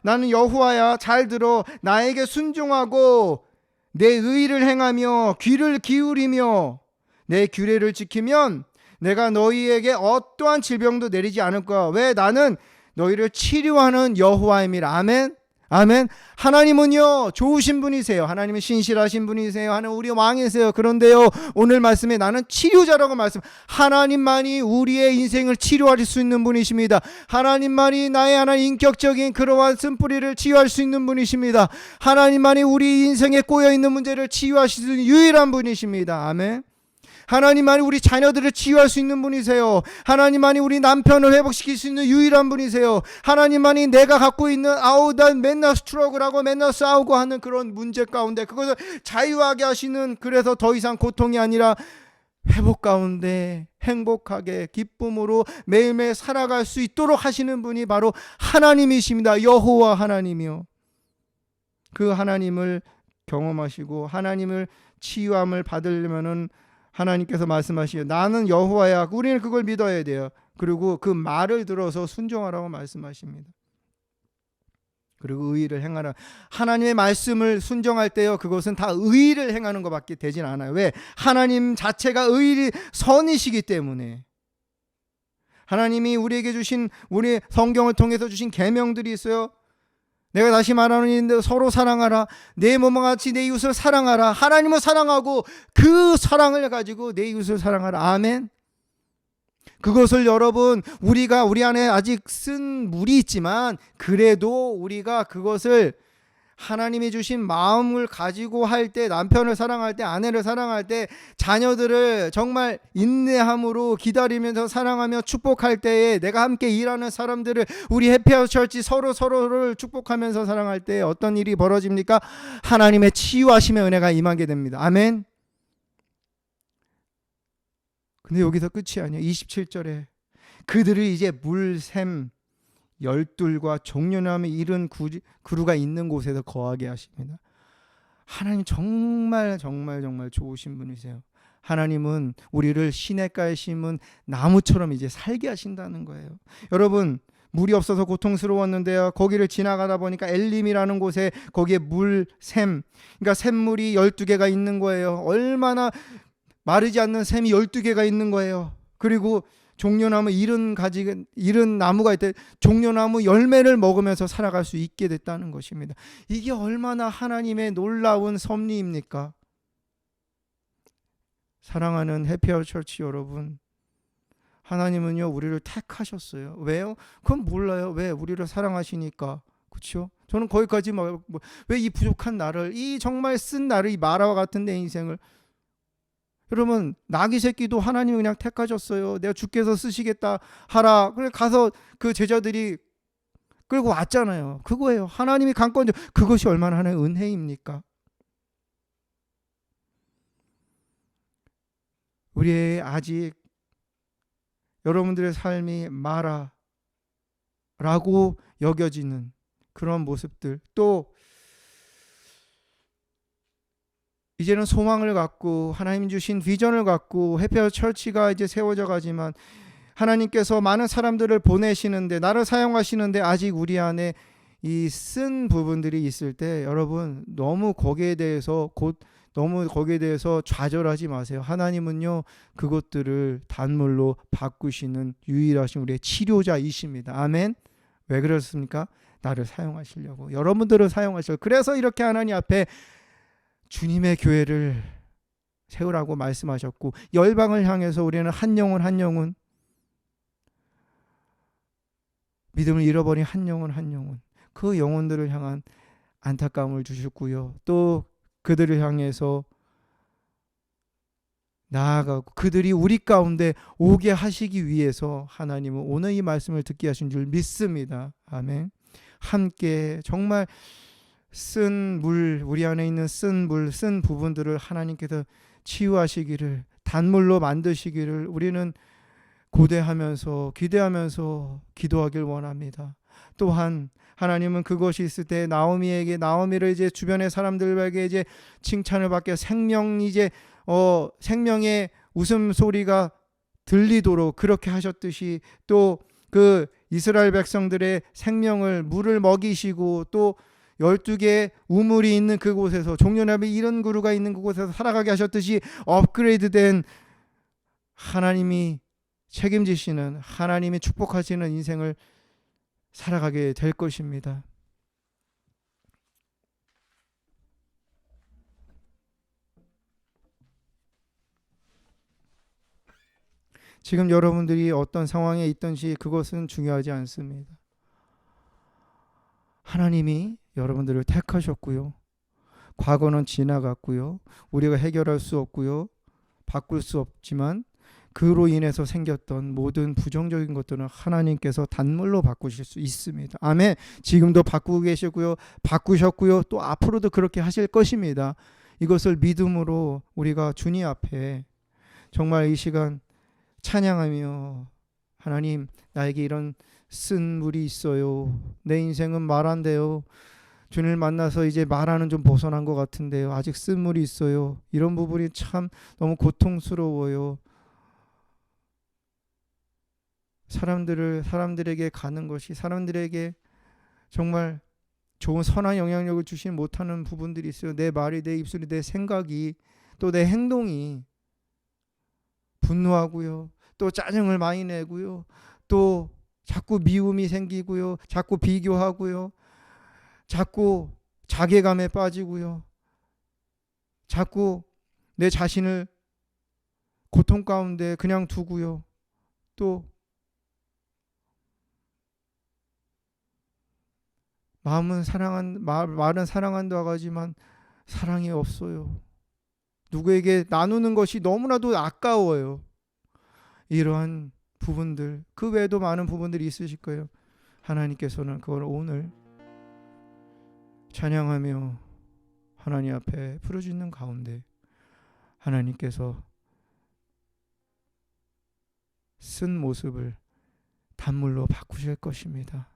나는 여호와야, 잘 들어. 나에게 순종하고 내 의를 행하며 귀를 기울이며 내 규례를 지키면 내가 너희에게 어떠한 질병도 내리지 않을 거야. 왜? 나는 너희를 치료하는 여호와임이라. 아멘. 아멘. 하나님은요 좋으신 분이세요. 하나님은 신실하신 분이세요. 하나님 우리 왕이세요. 그런데요, 오늘 말씀에 나는 치료자라고 말씀. 하나님만이 우리의 인생을 치료할 수 있는 분이십니다. 하나님만이 나의 하나님 인격적인 그러한 쓴뿌리를 치유할 수 있는 분이십니다. 하나님만이 우리 인생에 꼬여있는 문제를 치유하실 수 있는 유일한 분이십니다. 아멘. 하나님만이 우리 자녀들을 치유할 수 있는 분이세요. 하나님만이 우리 남편을 회복시킬 수 있는 유일한 분이세요. 하나님만이 내가 갖고 있는 난 맨날 스트러글하고 맨날 싸우고 하는 그런 문제 가운데 그것을 자유하게 하시는, 그래서 더 이상 고통이 아니라 회복 가운데 행복하게 기쁨으로 매일매일 살아갈 수 있도록 하시는 분이 바로 하나님이십니다. 여호와 하나님이요. 그 하나님을 경험하시고 하나님을 치유함을 받으려면은 하나님께서 말씀하시요, 나는 여호와야. 우리는 그걸 믿어야 돼요. 그리고 그 말을 들어서 순종하라고 말씀하십니다. 그리고 의의를 행하라. 하나님의 말씀을 순종할 때요, 그것은 다 의의를 행하는 것밖에 되진 않아요. 왜? 하나님 자체가 선이시기 때문에. 하나님이 우리에게 주신, 우리 성경을 통해서 주신 계명들이 있어요. 내가 다시 말하는 서로 사랑하라. 내 몸과 같이 내 이웃을 사랑하라. 하나님을 사랑하고 그 사랑을 가지고 내 이웃을 사랑하라. 아멘. 그것을 여러분, 우리가 우리 안에 아직 쓴 물이 있지만 그래도 우리가 그것을 하나님이 주신 마음을 가지고 할 때, 남편을 사랑할 때, 아내를 사랑할 때, 자녀들을 정말 인내함으로 기다리면서 사랑하며 축복할 때에, 내가 함께 일하는 사람들을, 우리 해피하우스 철치 서로를 축복하면서 사랑할 때 어떤 일이 벌어집니까? 하나님의 치유하심의 은혜가 임하게 됩니다. 아멘. 근데 여기서 끝이 아니에요. 27절에 그들을 이제 물샘 열둘과 종려나무 이른 그루가 있는 곳에서 거하게 하십니다. 하나님 정말 정말 정말 좋으신 분이세요. 하나님은 우리를 시냇가에 심은 나무처럼 이제 살게 하신다는 거예요. 여러분, 물이 없어서 고통스러웠는데요, 거기를 지나가다 보니까 엘림이라는 곳에 거기에 물샘, 그러니까 샘물이 12개가 있는 거예요. 얼마나 마르지 않는 샘이 12개가 있는 거예요. 그리고 종려나무 이른 나무가 있대. 종려나무 열매를 먹으면서 살아갈 수 있게 됐다는 것입니다. 이게 얼마나 하나님의 놀라운 섭리입니까? 사랑하는 해피아워 처치 여러분, 하나님은요 우리를 택하셨어요. 왜요? 그건 몰라요. 왜? 우리를 사랑하시니까. 그렇죠? 저는 거기까지 왜 이 부족한 나를, 이 정말 쓴 나를, 이 마라와 같은 내 인생을, 여러분 나귀 새끼도 하나님이 그냥 택하셨어요. 내가 주께서 쓰시겠다 하라. 그래 가서 그 제자들이 끌고 왔잖아요. 그거예요. 하나님이 강권, 그것이 얼마나 하나의 은혜입니까? 우리의 아직 여러분들의 삶이 마라라고 여겨지는 그런 모습들, 또 이제는 소망을 갖고 하나님 주신 비전을 갖고 해피아워 처치가 이제 세워져 가지만 하나님께서 많은 사람들을 보내시는데, 나를 사용하시는데 아직 우리 안에 이 쓴 부분들이 있을 때, 여러분 너무 거기에 대해서 좌절하지 마세요. 하나님은요 그것들을 단물로 바꾸시는 유일하신 우리의 치료자이십니다. 아멘. 왜 그렇습니까? 나를 사용하시려고, 여러분들을 사용하시려고. 그래서 이렇게 하나님 앞에 주님의 교회를 세우라고 말씀하셨고, 열방을 향해서 우리는 한 영혼 믿음을 잃어버린 한 영혼 그 영혼들을 향한 안타까움을 주셨고요. 또 그들을 향해서 나아가고 그들이 우리 가운데 오게 하시기 위해서 하나님은 오늘 이 말씀을 듣게 하신 줄 믿습니다. 아멘. 함께 정말 쓴 물, 우리 안에 있는 쓴 부분들을 하나님께서 치유하시기를, 단물로 만드시기를 우리는 고대하면서 기대하면서 기도하길 원합니다. 또한 하나님은 그것이 있을 때 나오미를 이제 주변의 사람들에게 이제 칭찬을 받게, 생명의 웃음소리가 들리도록 그렇게 하셨듯이, 또 그 이스라엘 백성들의 생명을 물을 먹이시고, 또 12개의 우물이 있는 그곳에서, 종려나무 이런 그루가 있는 그곳에서 살아가게 하셨듯이 업그레이드된, 하나님이 책임지시는, 하나님이 축복하시는 인생을 살아가게 될 것입니다. 지금 여러분들이 어떤 상황에 있든지 그것은 중요하지 않습니다. 하나님이 여러분들을 택하셨고요. 과거는 지나갔고요. 우리가 해결할 수 없고요. 바꿀 수 없지만 그로 인해서 생겼던 모든 부정적인 것들은 하나님께서 단물로 바꾸실 수 있습니다. 아멘. 지금도 바꾸고 계시고요. 바꾸셨고요. 또 앞으로도 그렇게 하실 것입니다. 이것을 믿음으로 우리가 주님 앞에 정말 이 시간 찬양하며, 하나님 나에게 이런 쓴 물이 있어요. 내 인생은 말한데요. 주님을 만나서 이제 말하는 좀 벗어난 것 같은데요. 아직 쓴 물이 있어요. 이런 부분이 참 너무 고통스러워요. 사람들에게 가는 것이, 사람들에게 정말 좋은 선한 영향력을 주지 못하는 부분들이 있어요. 내 말이, 내 입술이, 내 생각이, 또 내 행동이 분노하고요. 또 짜증을 많이 내고요. 또 자꾸 미움이 생기고요. 자꾸 비교하고요. 자꾸 자괴감에 빠지고요. 자꾸 내 자신을 고통 가운데 그냥 두고요. 또 말은 사랑한다고 하지만 사랑이 없어요. 누구에게 나누는 것이 너무나도 아까워요. 이러한 부분들, 그 외에도 많은 부분들이 있으실 거예요. 하나님께서는 그걸 오늘 찬양하며 하나님 앞에 부르짖는 가운데 하나님께서 쓴 모습을 단물로 바꾸실 것입니다.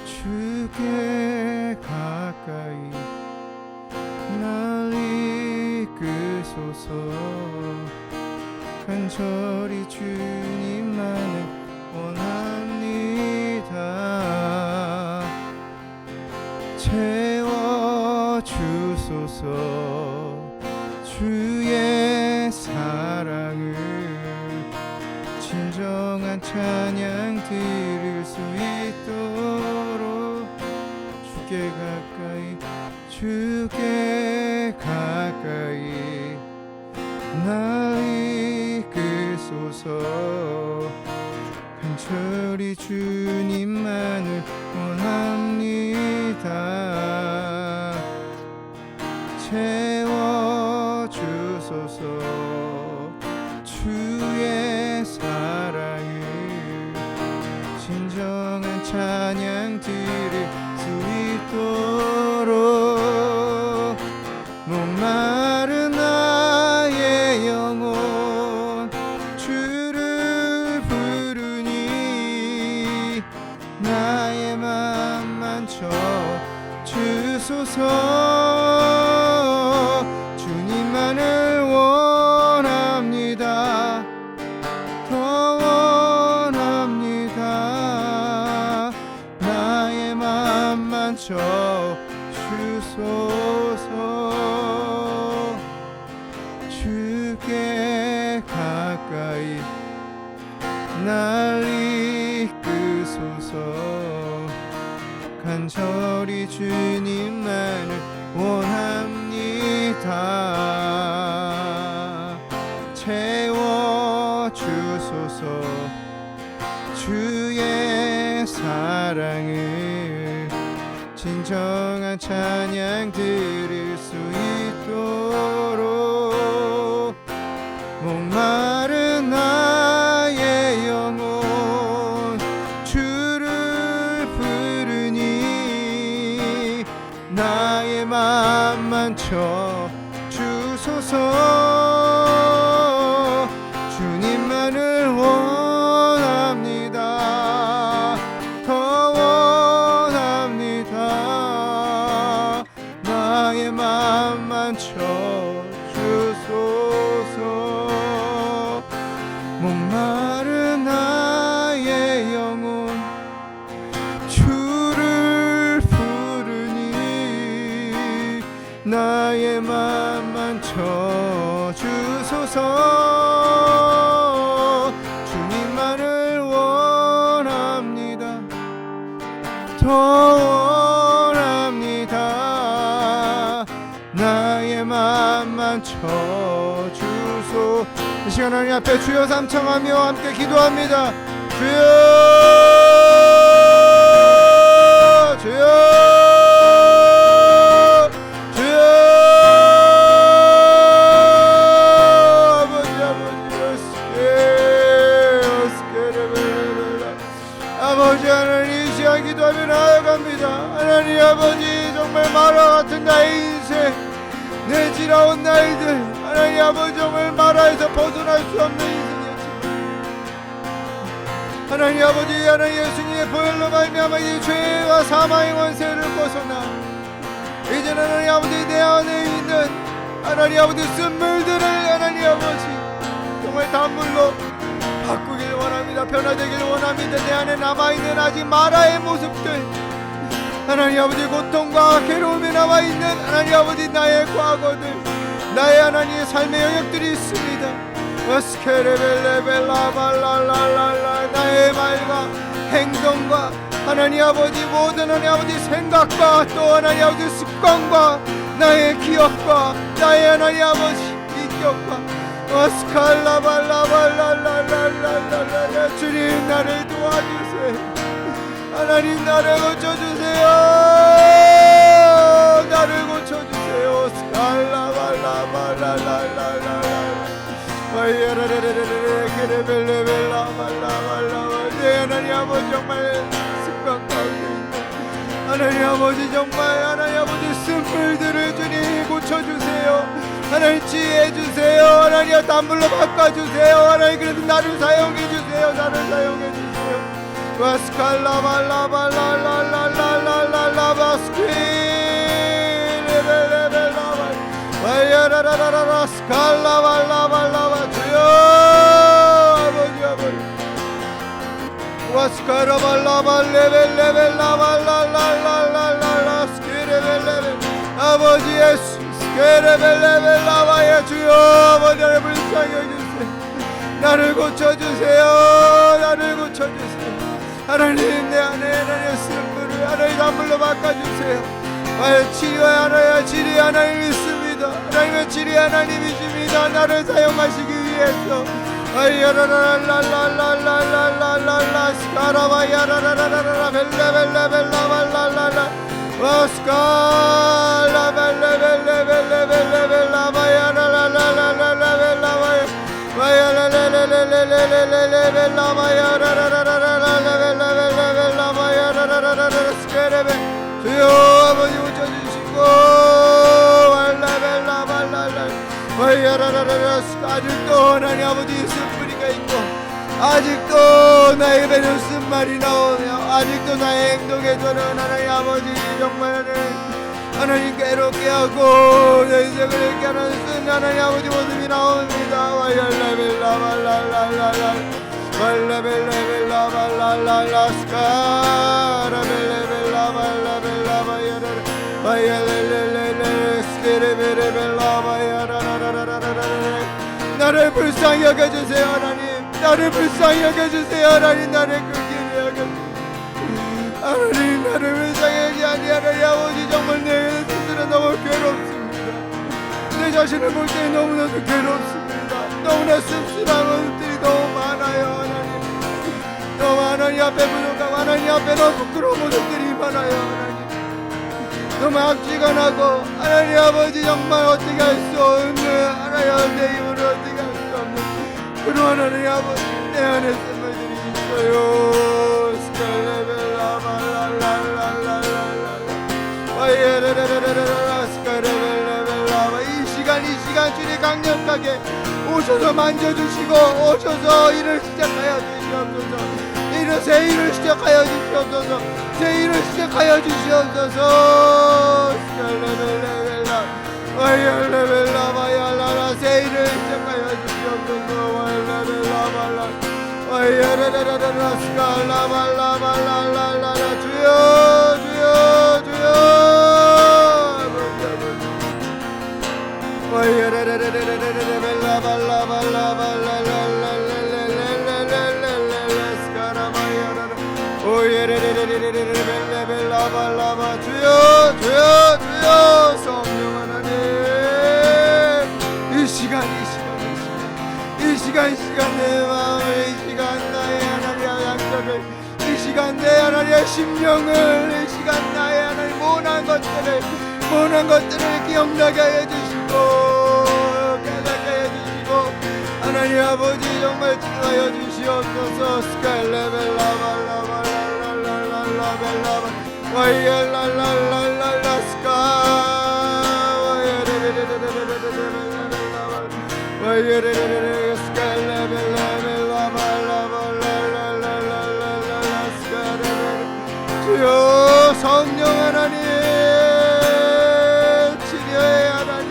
주께 가까이 날 이끄소서. 간절히 주님만을 원합니다. 채워주소서. 주의 사랑을 진정한 찬양 드릴 수 있도록 주께 가까이 날 이끌소서. 간절히 주님만을 원합니다. 채워주소서. 주의 사랑을 진정한 찬양 드릴 수 있도록 목마른 나의 영혼 주를 부르니 나의 맘만 쳐 주소서. 주님만을 원합니다. 더 원합니다. 나의 맘만 쳐 주소서. 주께 가까이 날 이끄소서. 간절히 주님만을 원합니다. 채워주소서. 주의 사랑을 진정한 찬양 드릴 수 있도록 목마른 나의 영혼 주를 부르니 나의 맘만 쳐 주소서. 주님만을 원합니다. 더 원합니다. 나의 맘만 쳐 주소서. 목마른 나의 영혼 주를 부르니 나의 맘만 쳐 주소서. 주님만을 원합니다. 더 원합니다. 나의 맘만 쳐 주소. 이 시간 하나님 앞에 주여 삼창하며 함께 기도합니다. 주여 주여 주여. 아버지 하나님, 이 시간 기도하며 나아갑니다. 하나님 아버지, 정말 마라 같은 나의 인생, 내 지나온 나이들, 하나님 아버지 정말 마라에서 벗어날 수 없는 인생이었습니다. 하나님 아버지, 하나님 예수님의 보혈로 말미암아 이 죄와 사망의 원세를 벗어나 이제는 하나님 아버지 내 안에 있는 하나님 아버지 쓴물들을 하나님 아버지 정말 단물로 바꾸길 원합니다. 변화되길 원합니다. 내 안에 남아있는 아직 마라의 모습들, 하나님 아버지 고통과 괴로움에 남아있는 하나님 아버지 나의 과거들, 나의 하나님의 삶의 영역들이 있습니다. 나의 말과 행동과 하나님 아버지 모든 하나님 아버지 생각과 또 하나님 아버지 습관과 나의 기억과 나의 하나님 아버지 인격과 주님 나를 도와주세요. 하나님 나를 고쳐주세요. 나를 고쳐주세요. 네, 하나님 아버지 정말 습관 가운데 있는 하나님 아버지 정말 하나님 아버지 쓴물들을 주님 고쳐주세요. 하나님 치유해 주세요. 하나님 담불로 바꿔주세요. 하나님 그래도 나를 사용해 주세요. 나를 사용해 주세요. 와스칼라 발라 발라 랄랄랄랄랄라 바스키 레벨레벨라 와야라라라라 스칼라 발라 발라 주여 아버지 아버지 와스카라 발라 발레벨레벨라 발랄랄랄랄라 스키레벨레벨 아버지 예수 스키레벨레벨라 와야 주여 아버지 나를 불쌍히 여겨주세요. 나를 고쳐주세요. 나를 고쳐주세요. 하나님 내 안에 하나님의 슬픔을 하나님 담불로 바꿔주세요. 치료의 하나님 치리 하나님 믿습니다. 하나님의 치리 하나님이십니다. 나를 사용하시기 위해서 아이야라라라라라라라라라 스카라바야라라라라 벨레벨레벨라발라라라 와스카라 벨레벨레벨레벨라 바야라라라라라라라 와야라라라라라라라라 바야라라라라라라라 스케레베 주여 아버지 고쳐주시고 왈라벨라발랄라 와야라라라라 아직도 하나님 아버지 쓴뿌리가 있고 아직도 나에게 배는 쓴말이 나오며 아직도 나의 행동에서는 하나님 아버지 정말 하나님 괴롭게 하고 내 인생을 잃게 하는 쓴 하나님 아버지 모습이 나옵니다. 와얄라벨라발랄랄랄라 발라벨라벨라발랄랄라 스카라벨레벨라발라벨라바야라 와얄레레레레 스케레베레벨라바야라라라라라라 나를 불쌍히 여겨주세요. 하나님 나를 불쌍히 여겨주세요. 하나님 나를 끄기를 여겨주세요. 하나님 나를 불쌍히 아니하라 아버지 정말 내 스스로 너무 괴롭습니다. 내 자신을 볼 때 너무나도 괴롭습니다. 너무나 씁쓸한 것들이 너무 많아요. 하나님 너무 하나님 앞에 부족하고 하나님 앞에 너무 부끄러운 모습들이 많아요. 하나님 너무 악취가 나고 하나님 아버지 정말 어떻게 할 수 없는 하나님 내 힘으로 어떻게 할 수 없는 그런 하나님 아버지 내 안에 쓴물들이 있어요. 이 시간 주님 강력하게 오셔서 만져주시고 오셔서 일을 시작하여 주시옵소서. 새 일을 시작하여 주시옵소서. 새 일을 시작하여 주시옵소서. 새 일을 시작하여 주시옵소서. 주여 주여 주여 주여 주여 주여 성령 하나님 이 시간 내 마음을 이 시간 나의 하나님의 양적을 이 시간 내 하나님의 심령을 이 시간 나의 하나님 모난 것들을 기억나게 해주시고 깨닫게 해주시고 하나님 아버지 정말 치유하여 주시옵소서. 스칼레벨라발라발라발라발라발라 와이엘랄랄랄랄라 스카 와이엘랄랄랄라 스칼레벨라발라발라발라발라 스카레벨 주여 성령 하나님 치료의 하나님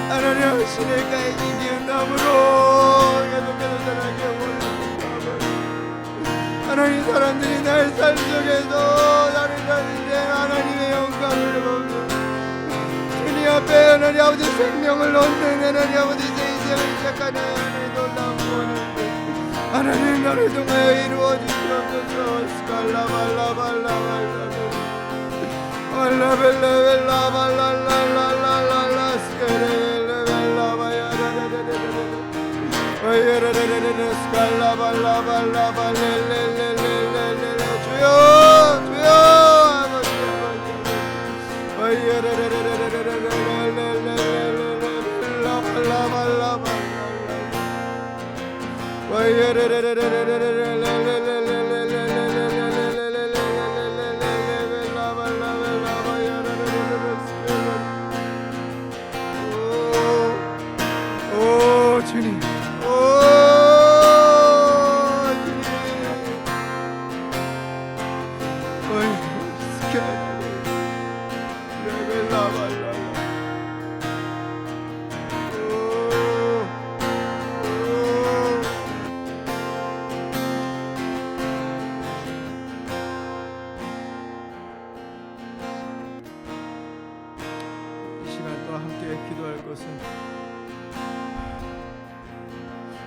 하나님 신의가 이기운 나무로 계속해서 자라게 원합니다. 하나님 사람들이 날 삶 속에서 나를 살리는 하나님의 영광을 보며 주님 앞에 하나님 아버지 생명을 얻는 하나님 아버지 제 인생을 시작하는 하나님 놀라운 구원인데 하나님 나를 통하여 이루어 주시옵소서. 스칼라발라발라발라 발라벨라벨라발랄랄랄랄라 스케레벨라바야라라라라라 스칼라발라발라발렐렐렐렐렐렐 주여 주여 아버지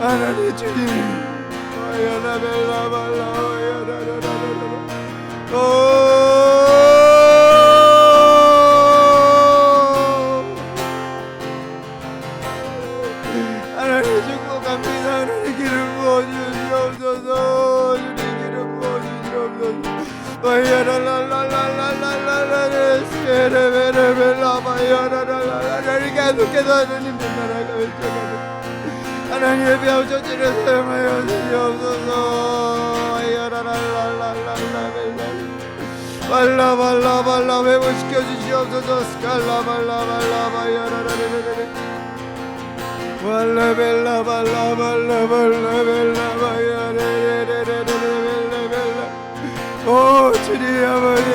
하나님 주님 하나님 축복합니다. 하나님 기름 부어주시옵소서. 주님 기름 부어주시옵소서. 계속해서 하나님의 나라가 펼쳐가는 하나님의 배우셔지를 사용하여 주시옵소서. 발라 회복시켜 주시옵소서. 스칼라 발라 바야라라라라라 발라 벨라 발라 바야라라라라라. 오 주님 아버지,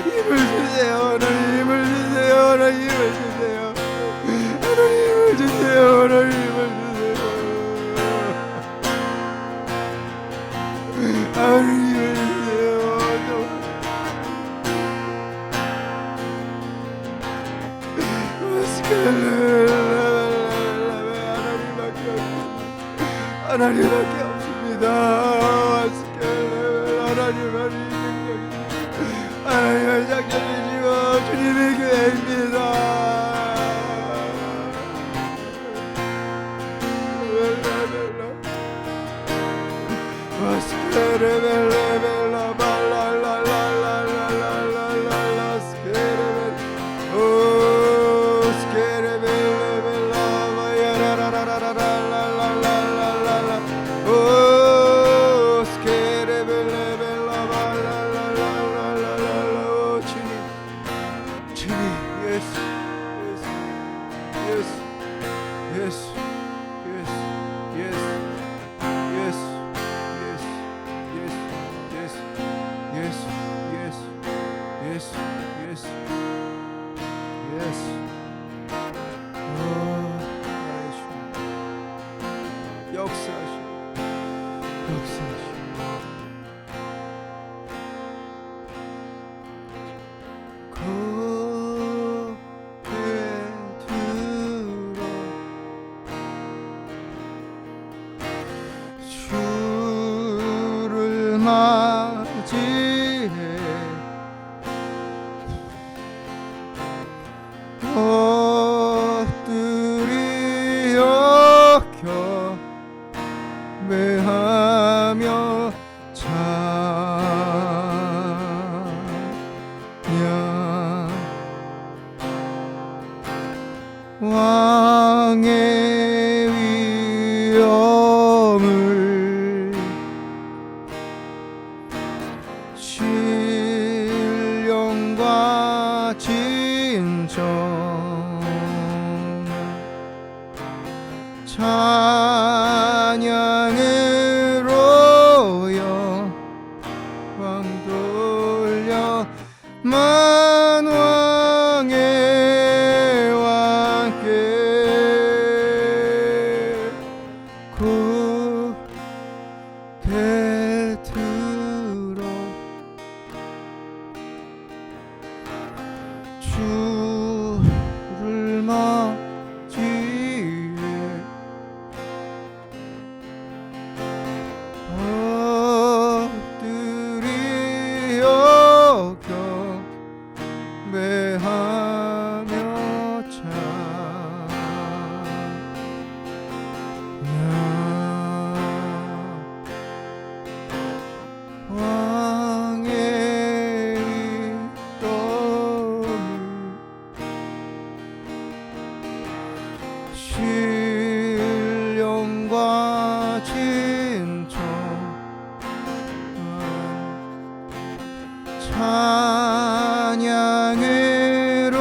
힘을 주세요. 하나님 힘을 주세요. 하나님 힘을 주세요. 하나님 힘을 주세요. 하나님 힘을 주세요. 하나님 힘을 주세요. 하나님밖에 없습니다. 하나님만이 하나님을 작정해주시고 주님의 교회입니다. 맞이해 엎드리 여겨 매하며 찬양 왕의 위엄을 신령과 진정 찬양으로 영광 돌려 만왕의 왕께 고개 들어 주를 맞이해 엎드리 여겨 매하며 찬양 왕의 위엄을 신령과 진정 찬양으로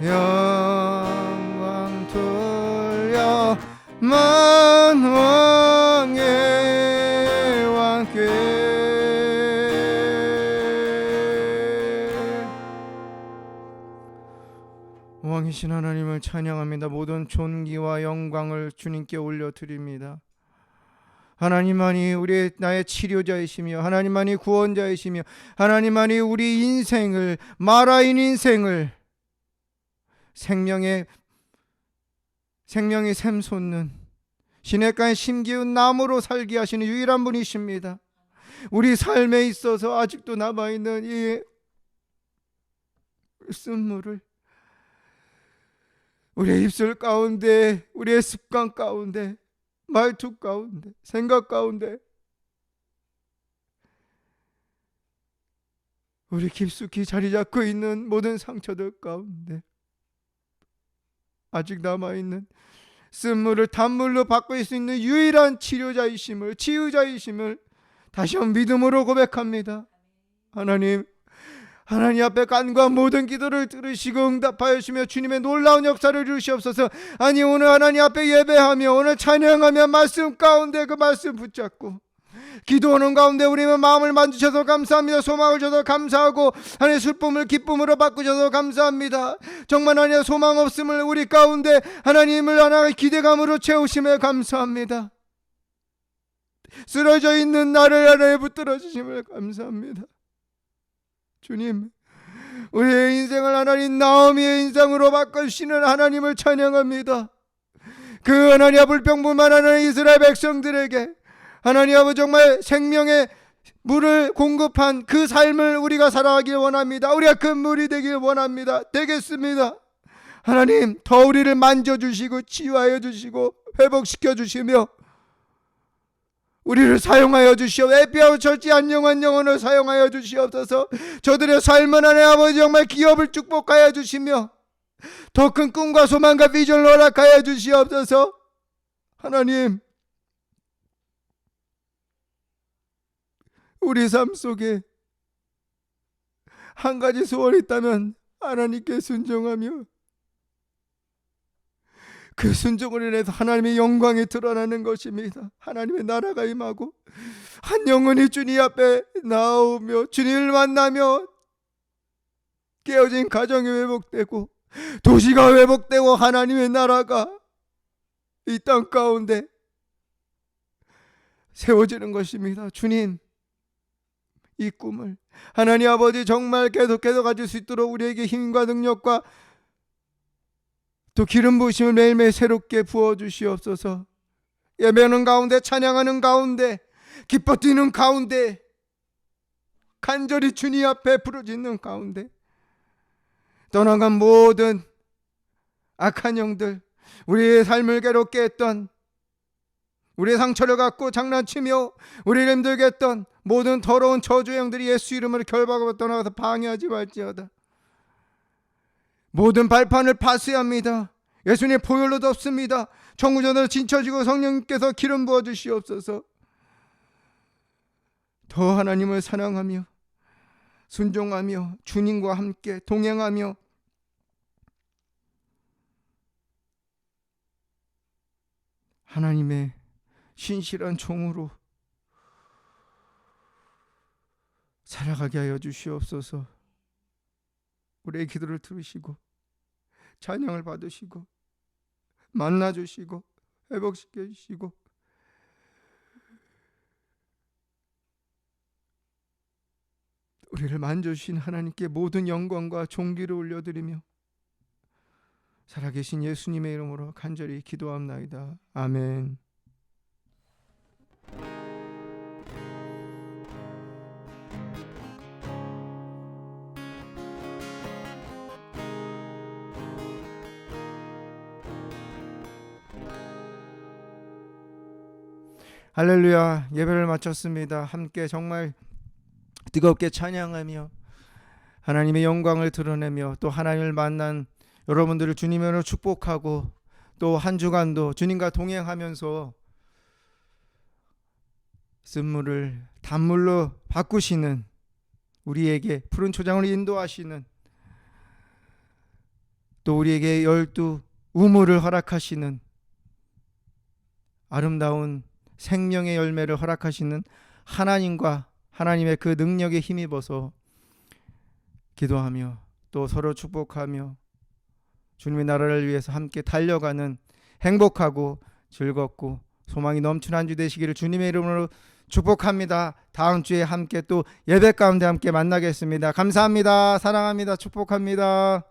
영광 돌려 만왕의 왕이신 하나님을 찬양합니다. 모든 존귀와 영광을 주님께 올려드립니다. 하나님만이 나의 치료자이시며 하나님만이 구원자이시며 하나님만이 우리 인생을, 마라인 인생을 생명의 샘솟는 시냇가에 심기운 나무로 살게 하시는 유일한 분이십니다. 우리 삶에 있어서 아직도 남아있는 이 쓴물을 우리의 입술 가운데, 우리의 습관 가운데, 말투 가운데, 생각 가운데 우리 깊숙이 자리 잡고 있는 모든 상처들 가운데 아직 남아있는 쓴물을 단물로 바꿀 수 있는 유일한 치료자이심을, 치유자이심을 다시 한번 믿음으로 고백합니다. 하나님 앞에 간구한 모든 기도를 들으시고 응답하여 주시며 주님의 놀라운 역사를 이루시옵소서. 아니, 오늘 하나님 앞에 예배하며 오늘 찬양하며 말씀 가운데 그 말씀 붙잡고 기도하는 가운데 우리의 마음을 만지셔서 감사합니다. 소망을 줘서 감사하고 하나님의 슬픔을 기쁨으로 바꾸셔서 감사합니다. 정말 하나님의 소망 없음을 우리 가운데 하나님을 하나의 기대감으로 채우심에 감사합니다. 쓰러져 있는 나를 하나님 붙들어 주심을 감사합니다. 주님, 우리의 인생을 하나님 나오미의 인생으로 바꾸시는 하나님을 찬양합니다. 그 하나님 불평불만 하는 이스라엘 백성들에게 하나님 아버지 정말 생명의 물을 공급한 그 삶을 우리가 살아가길 원합니다. 우리가 그 물이 되길 원합니다. 되겠습니다. 하나님 더 우리를 만져주시고 치유하여 주시고 회복시켜 주시며 우리를 사용하여 주시옵소서. 에피아우 철지 안녕한 영혼을 사용하여 주시옵소서. 저들의 삶은 하나님 아버지 정말 기업을 축복하여 주시며 더 큰 꿈과 소망과 비전을 허락하여 주시옵소서. 하나님 우리 삶 속에 한 가지 소원이 있다면 하나님께 순종하며 그 순종을 인해서 하나님의 영광이 드러나는 것입니다. 하나님의 나라가 임하고 한 영혼이 주님 앞에 나오며 주님을 만나며 깨어진 가정이 회복되고 도시가 회복되고 하나님의 나라가 이 땅 가운데 세워지는 것입니다. 주님, 이 꿈을 하나님 아버지 정말 계속해서 가질 수 있도록 우리에게 힘과 능력과 또 기름 부으심을 매일매일 새롭게 부어주시옵소서. 예배하는 가운데, 찬양하는 가운데, 기뻐 뛰는 가운데, 간절히 주님 앞에 부르짖는 가운데 떠나간 모든 악한 영들, 우리의 삶을 괴롭게 했던, 우리의 상처를 갖고 장난치며 우리를 힘들게 했던 모든 더러운 저주의 영들이 예수 이름으로 결박하고 떠나가서 방해하지 말지어다. 모든 발판을 파쇄해야 합니다. 예수님 보혈로도 없습니다. 청구전으로 진쳐지고 성령님께서 기름 부어 주시옵소서. 더 하나님을 사랑하며 순종하며 주님과 함께 동행하며 하나님의 신실한 종으로 살아가게 하여 주시옵소서. 우리의 기도를 들으시고 찬양을 받으시고 만나주시고 회복시켜 주시고 우리를 만져주신 하나님께 모든 영광과 존귀를 올려드리며 살아계신 예수님의 이름으로 간절히 기도합나이다. 아멘. 할렐루야. 예배를 마쳤습니다. 함께 정말 뜨겁게 찬양하며 하나님의 영광을 드러내며 또 하나님을 만난 여러분들을 주님으로 축복하고 또 한 주간도 주님과 동행하면서 쓴물을 단물로 바꾸시는, 우리에게 푸른 초장으로 인도하시는, 또 우리에게 12 우물을 허락하시는, 아름다운 생명의 열매를 허락하시는 하나님과 하나님의 그 능력에 힘입어서 기도하며 또 서로 축복하며 주님의 나라를 위해서 함께 달려가는 행복하고 즐겁고 소망이 넘치는 한 주 되시기를 주님의 이름으로 축복합니다. 다음 주에 함께 또 예배 가운데 함께 만나겠습니다. 감사합니다. 사랑합니다. 축복합니다.